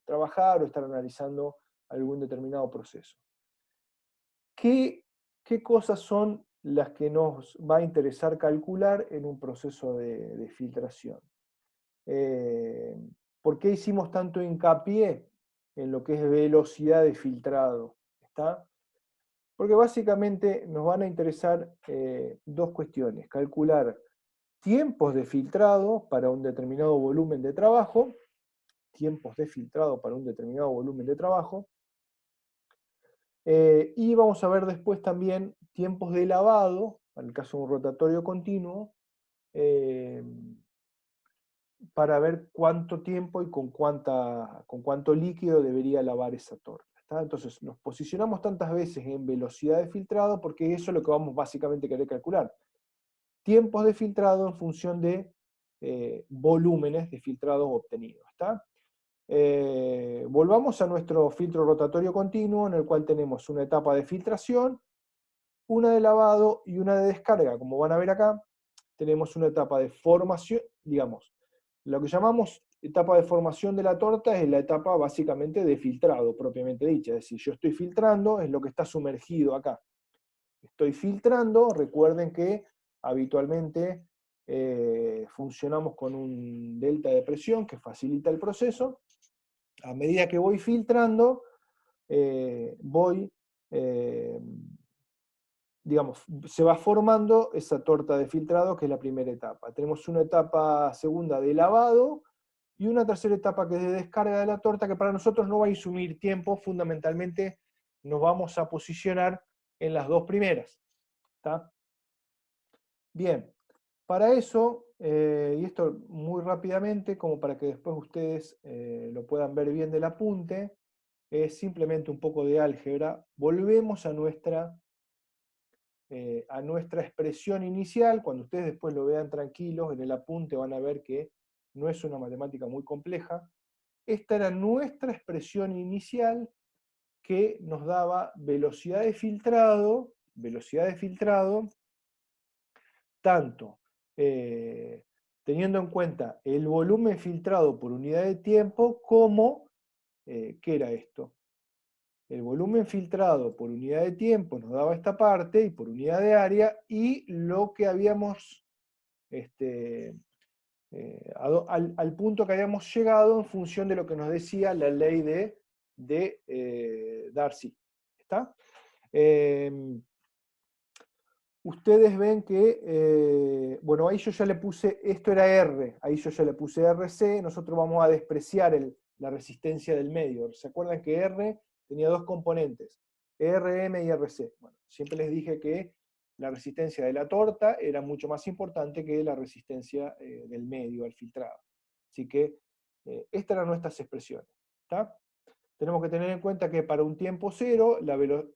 trabajar o estar analizando algún determinado proceso. ¿Qué cosas son las que nos va a interesar calcular en un proceso de filtración? ¿Por qué hicimos tanto hincapié en lo que es velocidad de filtrado? ¿Está? Porque básicamente nos van a interesar dos cuestiones. Calcular tiempos de filtrado para un determinado volumen de trabajo, y vamos a ver después también tiempos de lavado, en el caso de un rotatorio continuo, para ver cuánto tiempo y con cuánto líquido debería lavar esa torta. ¿Está? Entonces nos posicionamos tantas veces en velocidad de filtrado porque eso es lo que vamos básicamente a querer calcular. Tiempos de filtrado en función de volúmenes de filtrado obtenidos. ¿Está? Volvamos a nuestro filtro rotatorio continuo, en el cual tenemos una etapa de filtración, una de lavado y una de descarga. Como van a ver acá, tenemos una etapa de formación, digamos, lo que llamamos etapa de formación de la torta es la etapa básicamente de filtrado, propiamente dicha. Es decir, yo estoy filtrando, es lo que está sumergido acá. Estoy filtrando, recuerden que habitualmente funcionamos con un delta de presión que facilita el proceso. A medida que voy filtrando, digamos, se va formando esa torta de filtrado que es la primera etapa. Tenemos una etapa segunda de lavado y una tercera etapa que es de descarga de la torta, que para nosotros no va a insumir tiempo, fundamentalmente nos vamos a posicionar en las dos primeras. ¿Está? Bien, para eso, y esto muy rápidamente, como para que después ustedes lo puedan ver bien del apunte, es simplemente un poco de álgebra. Volvemos a nuestra expresión inicial. Cuando ustedes después lo vean tranquilos, en el apunte van a ver que no es una matemática muy compleja. Esta era nuestra expresión inicial que nos daba velocidad de filtrado, tanto teniendo en cuenta el volumen filtrado por unidad de tiempo como, ¿qué era esto? El volumen filtrado por unidad de tiempo nos daba esta parte, y por unidad de área, y lo que habíamos, al punto que habíamos llegado en función de lo que nos decía la ley de Darcy. ¿Está? Ustedes ven que, bueno, ahí yo ya le puse, esto era R, ahí yo ya le puse RC, nosotros vamos a despreciar la resistencia del medio. ¿Se acuerdan que R tenía dos componentes, RM y RC? Bueno, siempre les dije que la resistencia de la torta era mucho más importante que la resistencia del medio al filtrado. Así que estas eran nuestras expresiones. ¿Está? Tenemos que tener en cuenta que para un tiempo cero,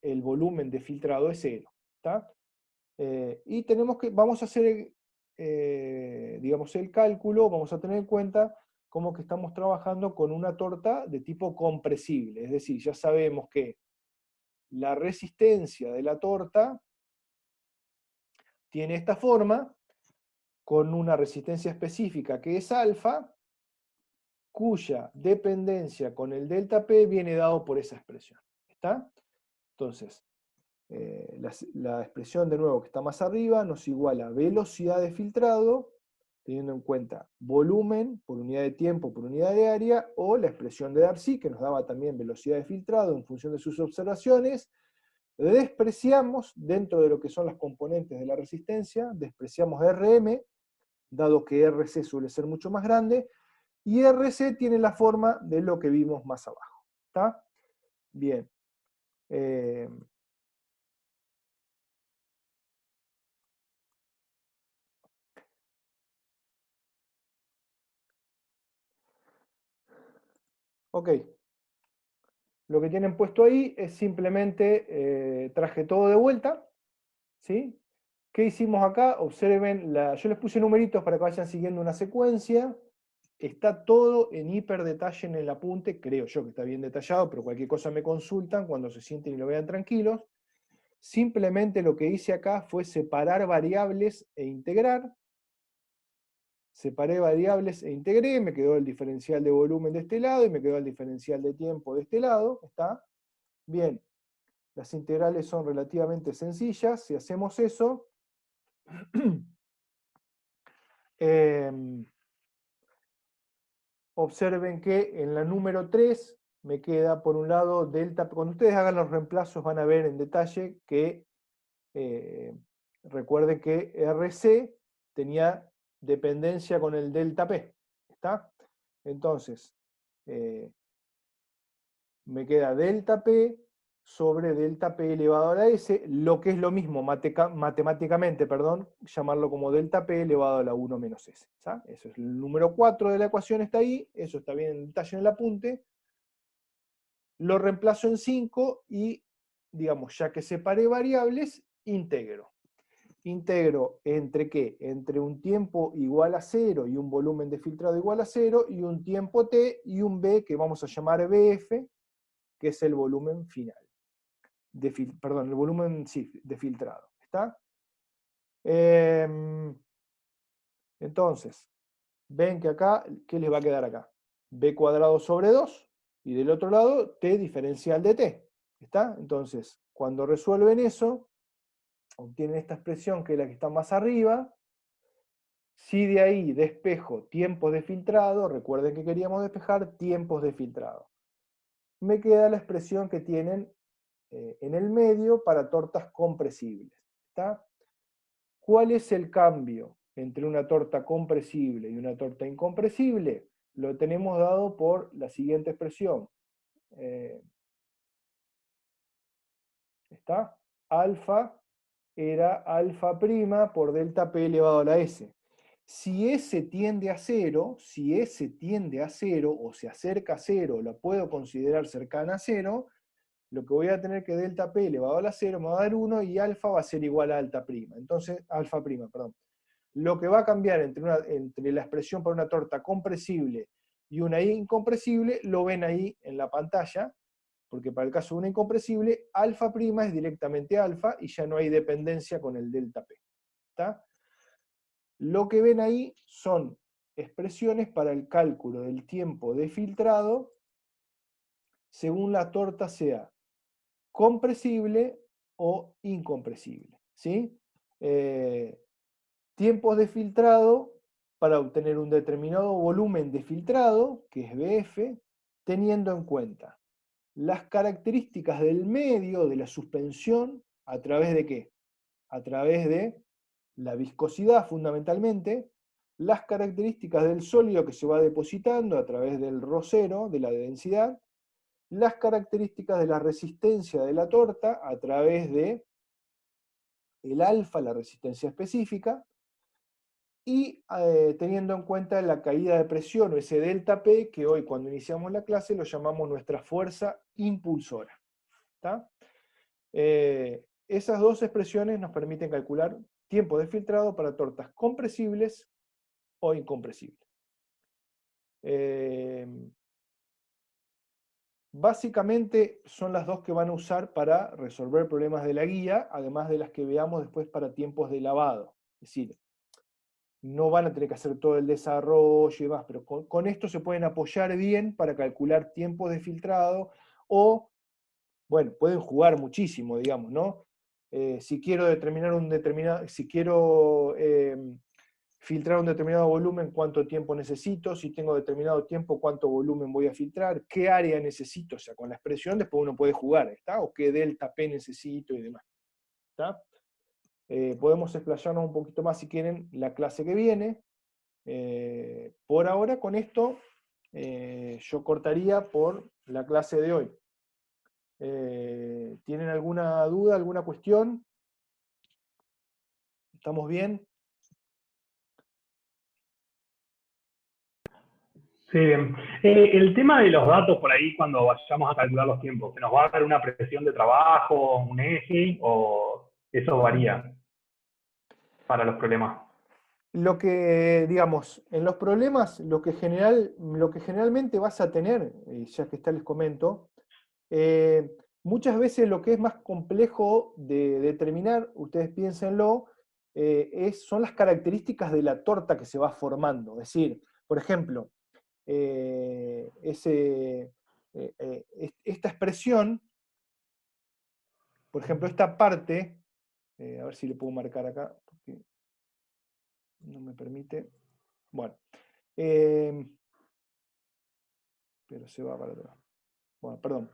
el volumen de filtrado es cero. ¿Está? Y vamos a hacer, digamos, el cálculo, vamos a tener en cuenta como que estamos trabajando con una torta de tipo compresible, es decir, ya sabemos que la resistencia de la torta tiene esta forma, con una resistencia específica que es alfa, cuya dependencia con el delta P viene dado por esa expresión. ¿Está? Entonces, la expresión de nuevo que está más arriba nos iguala velocidad de filtrado, teniendo en cuenta volumen por unidad de tiempo por unidad de área, o la expresión de Darcy, que nos daba también velocidad de filtrado en función de sus observaciones. Despreciamos, dentro de lo que son las componentes de la resistencia, despreciamos RM, dado que RC suele ser mucho más grande, y RC tiene la forma de lo que vimos más abajo. ¿Está? Bien. Ok. Lo que tienen puesto ahí es simplemente, traje todo de vuelta, ¿sí? ¿Qué hicimos acá? Observen, yo les puse numeritos para que vayan siguiendo una secuencia. Está todo en hiper detalle en el apunte, creo yo que está bien detallado, pero cualquier cosa me consultan cuando se sienten y lo vean tranquilos. Simplemente lo que hice acá fue separar variables e integrar. Separé variables e integré, me quedó el diferencial de volumen de este lado y me quedó el diferencial de tiempo de este lado. ¿Está? Bien, las integrales son relativamente sencillas. Si hacemos eso, observen que en la número 3 me queda por un lado delta. Cuando ustedes hagan los reemplazos van a ver en detalle que recuerden que RC tenía dependencia con el delta P. ¿Está? Entonces, me queda delta P sobre delta P elevado a la S, lo que es lo mismo matemáticamente, perdón, llamarlo como delta P elevado a la 1 menos S. ¿Sabes? Eso es el número 4 de la ecuación, está ahí, eso está bien en detalle en el apunte. Lo reemplazo en 5 y, digamos, ya que separé variables, integro. Integro entre ¿qué? Entre un tiempo igual a 0 y un volumen de filtrado igual a 0 y un tiempo t y un b que vamos a llamar BF, que es el volumen final. Perdón, el volumen sí, de filtrado. ¿Está? Entonces, ven que acá, ¿qué les va a quedar acá? B cuadrado sobre 2 y del otro lado t diferencial de t. ¿Está? Entonces, cuando resuelven eso, obtienen esta expresión que es la que está más arriba. Si de ahí despejo tiempos de filtrado, recuerden que queríamos despejar tiempos de filtrado. Me queda la expresión que tienen en el medio para tortas compresibles. ¿Está? ¿Cuál es el cambio entre una torta compresible y una torta incompresible? Lo tenemos dado por la siguiente expresión. ¿Está? Alfa era alfa prima por delta P elevado a la S. Si S tiende a 0, si S tiende a 0 o se acerca a 0, la puedo considerar cercana a 0, lo que voy a tener que delta P elevado a la 0 me va a dar 1 y alfa va a ser igual a alta prima. Entonces, alfa prima, perdón. Lo que va a cambiar entre la expresión para una torta compresible y una incompresible, lo ven ahí en la pantalla, porque para el caso de una incompresible, alfa prima es directamente alfa y ya no hay dependencia con el delta P. ¿Está? Lo que ven ahí son expresiones para el cálculo del tiempo de filtrado según la torta sea compresible o incompresible. ¿Sí? Tiempos de filtrado para obtener un determinado volumen de filtrado, que es BF, teniendo en cuenta las características del medio de la suspensión, ¿a través de qué? A través de la viscosidad fundamentalmente, las características del sólido que se va depositando a través del ρ0, de la densidad, las características de la resistencia de la torta a través de el alfa, la resistencia específica, y teniendo en cuenta la caída de presión o ese delta P, que hoy cuando iniciamos la clase lo llamamos nuestra fuerza impulsora. ¿Está? Esas dos expresiones nos permiten calcular tiempo de filtrado para tortas compresibles o incompresibles. Básicamente son las dos que van a usar para resolver problemas de la guía, además de las que veamos después para tiempos de lavado. Es decir, no van a tener que hacer todo el desarrollo y demás, pero con esto se pueden apoyar bien para calcular tiempos de filtrado o, bueno, pueden jugar muchísimo, digamos, ¿no? Si quiero si quiero filtrar un determinado volumen, cuánto tiempo necesito, si tengo determinado tiempo, cuánto volumen voy a filtrar, qué área necesito, o sea, con la expresión después uno puede jugar, ¿está? O qué delta P necesito y demás, ¿está? Podemos explayarnos un poquito más si quieren la clase que viene. Por ahora con esto yo cortaría por la clase de hoy. ¿Tienen alguna duda, alguna cuestión? ¿Estamos bien? Sí, bien. El tema de los datos por ahí, cuando vayamos a calcular los tiempos, ¿se nos va a dar una presión de trabajo, un eje, o eso varía para los problemas? Lo que, digamos, en los problemas, lo que generalmente vas a tener, ya que está les comento, muchas veces lo que es más complejo de determinar, ustedes piénsenlo, son las características de la torta que se va formando. Es decir, por ejemplo, esta expresión, por ejemplo, esta parte, a ver si le puedo marcar acá, porque no me permite. Bueno, pero se va para atrás. Bueno, perdón.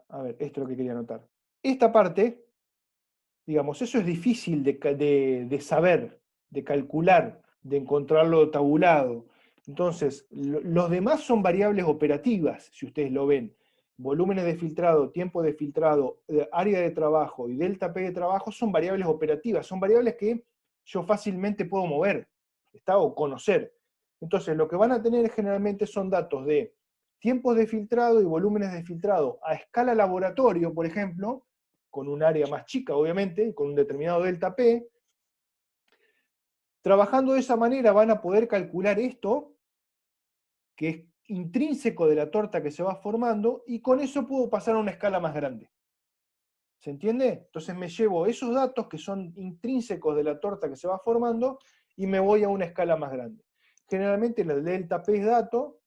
A ver, esto es lo que quería anotar. Esta parte, digamos, eso es difícil de saber, de calcular, de encontrarlo tabulado. Entonces, los demás son variables operativas, si ustedes lo ven. Volúmenes de filtrado, tiempo de filtrado, área de trabajo y delta P de trabajo son variables operativas, son variables que yo fácilmente puedo mover, ¿está? O conocer. Entonces, lo que van a tener generalmente son datos de tiempos de filtrado y volúmenes de filtrado a escala laboratorio, por ejemplo, con un área más chica, obviamente, con un determinado delta P. Trabajando de esa manera van a poder calcular esto, que es intrínseco de la torta que se va formando, y con eso puedo pasar a una escala más grande. ¿Se entiende? Entonces me llevo esos datos que son intrínsecos de la torta que se va formando y me voy a una escala más grande. Generalmente el delta P es dato,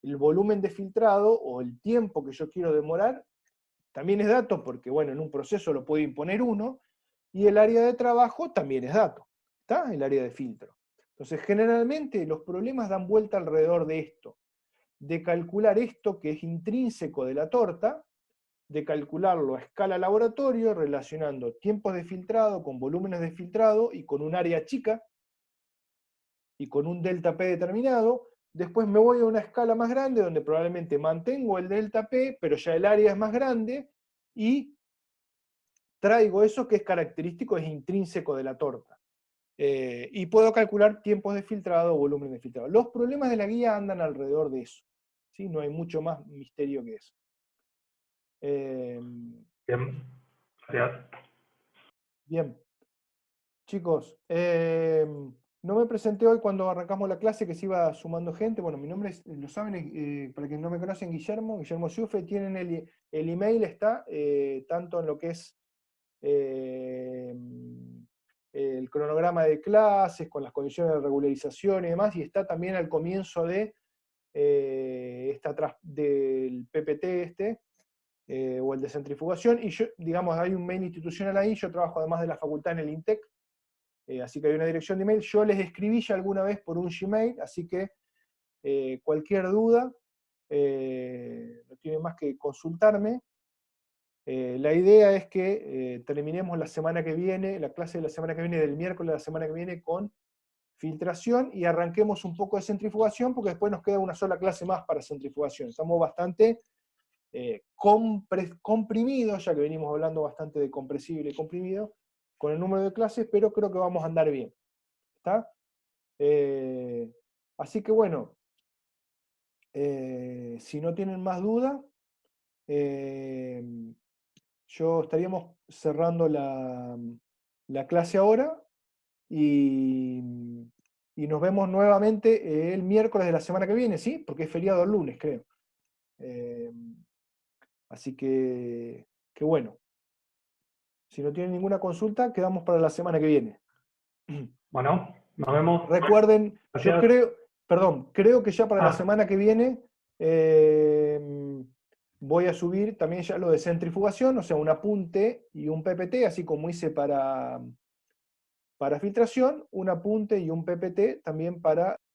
el volumen de filtrado o el tiempo que yo quiero demorar también es dato, porque bueno, en un proceso lo puede imponer uno, y el área de trabajo también es dato, ¿está? El área de filtro. Entonces, generalmente los problemas dan vuelta alrededor de esto, de calcular esto que es intrínseco de la torta, de calcularlo a escala laboratorio, relacionando tiempos de filtrado con volúmenes de filtrado y con un área chica, y con un delta P determinado. Después me voy a una escala más grande donde probablemente mantengo el delta P, pero ya el área es más grande y traigo eso que es característico, es intrínseco de la torta. Y puedo calcular tiempos de filtrado o volumen de filtrado. Los problemas de la guía andan alrededor de eso. ¿Sí? No hay mucho más misterio que eso. Bien, gracias. Bien. Chicos, no me presenté hoy cuando arrancamos la clase que se iba sumando gente. Bueno, mi nombre es, lo saben, para quienes no me conocen, Guillermo Ciufe. Tienen el email, está tanto en lo que es el cronograma de clases, con las condiciones de regularización y demás, y está también al comienzo de del PPT o el de centrifugación, y yo, digamos, hay un mail institucional ahí. Yo trabajo además de la facultad en el INTEC, así que hay una dirección de email. Yo les escribí ya alguna vez por un Gmail, así que cualquier duda, no tienen más que consultarme. La idea es que terminemos la semana que viene, la clase de la semana que viene, del miércoles de la semana que viene, con filtración, y arranquemos un poco de centrifugación, porque después nos queda una sola clase más para centrifugación. Estamos bastante comprimidos, ya que venimos hablando bastante de compresible y comprimido, con el número de clases, pero creo que vamos a andar bien. ¿Está? Así que bueno, si no tienen más duda, yo estaríamos cerrando la clase ahora, y nos vemos nuevamente el miércoles de la semana que viene, ¿sí? Porque es feriado el lunes, creo. Así que bueno, si no tienen ninguna consulta, quedamos para la semana que viene. Bueno, nos vemos. Recuerden, yo Gracias. creo que ya para la semana que viene voy a subir también ya lo de centrifugación, o sea, un apunte y un PPT, así como hice para filtración, un apunte y un PPT también para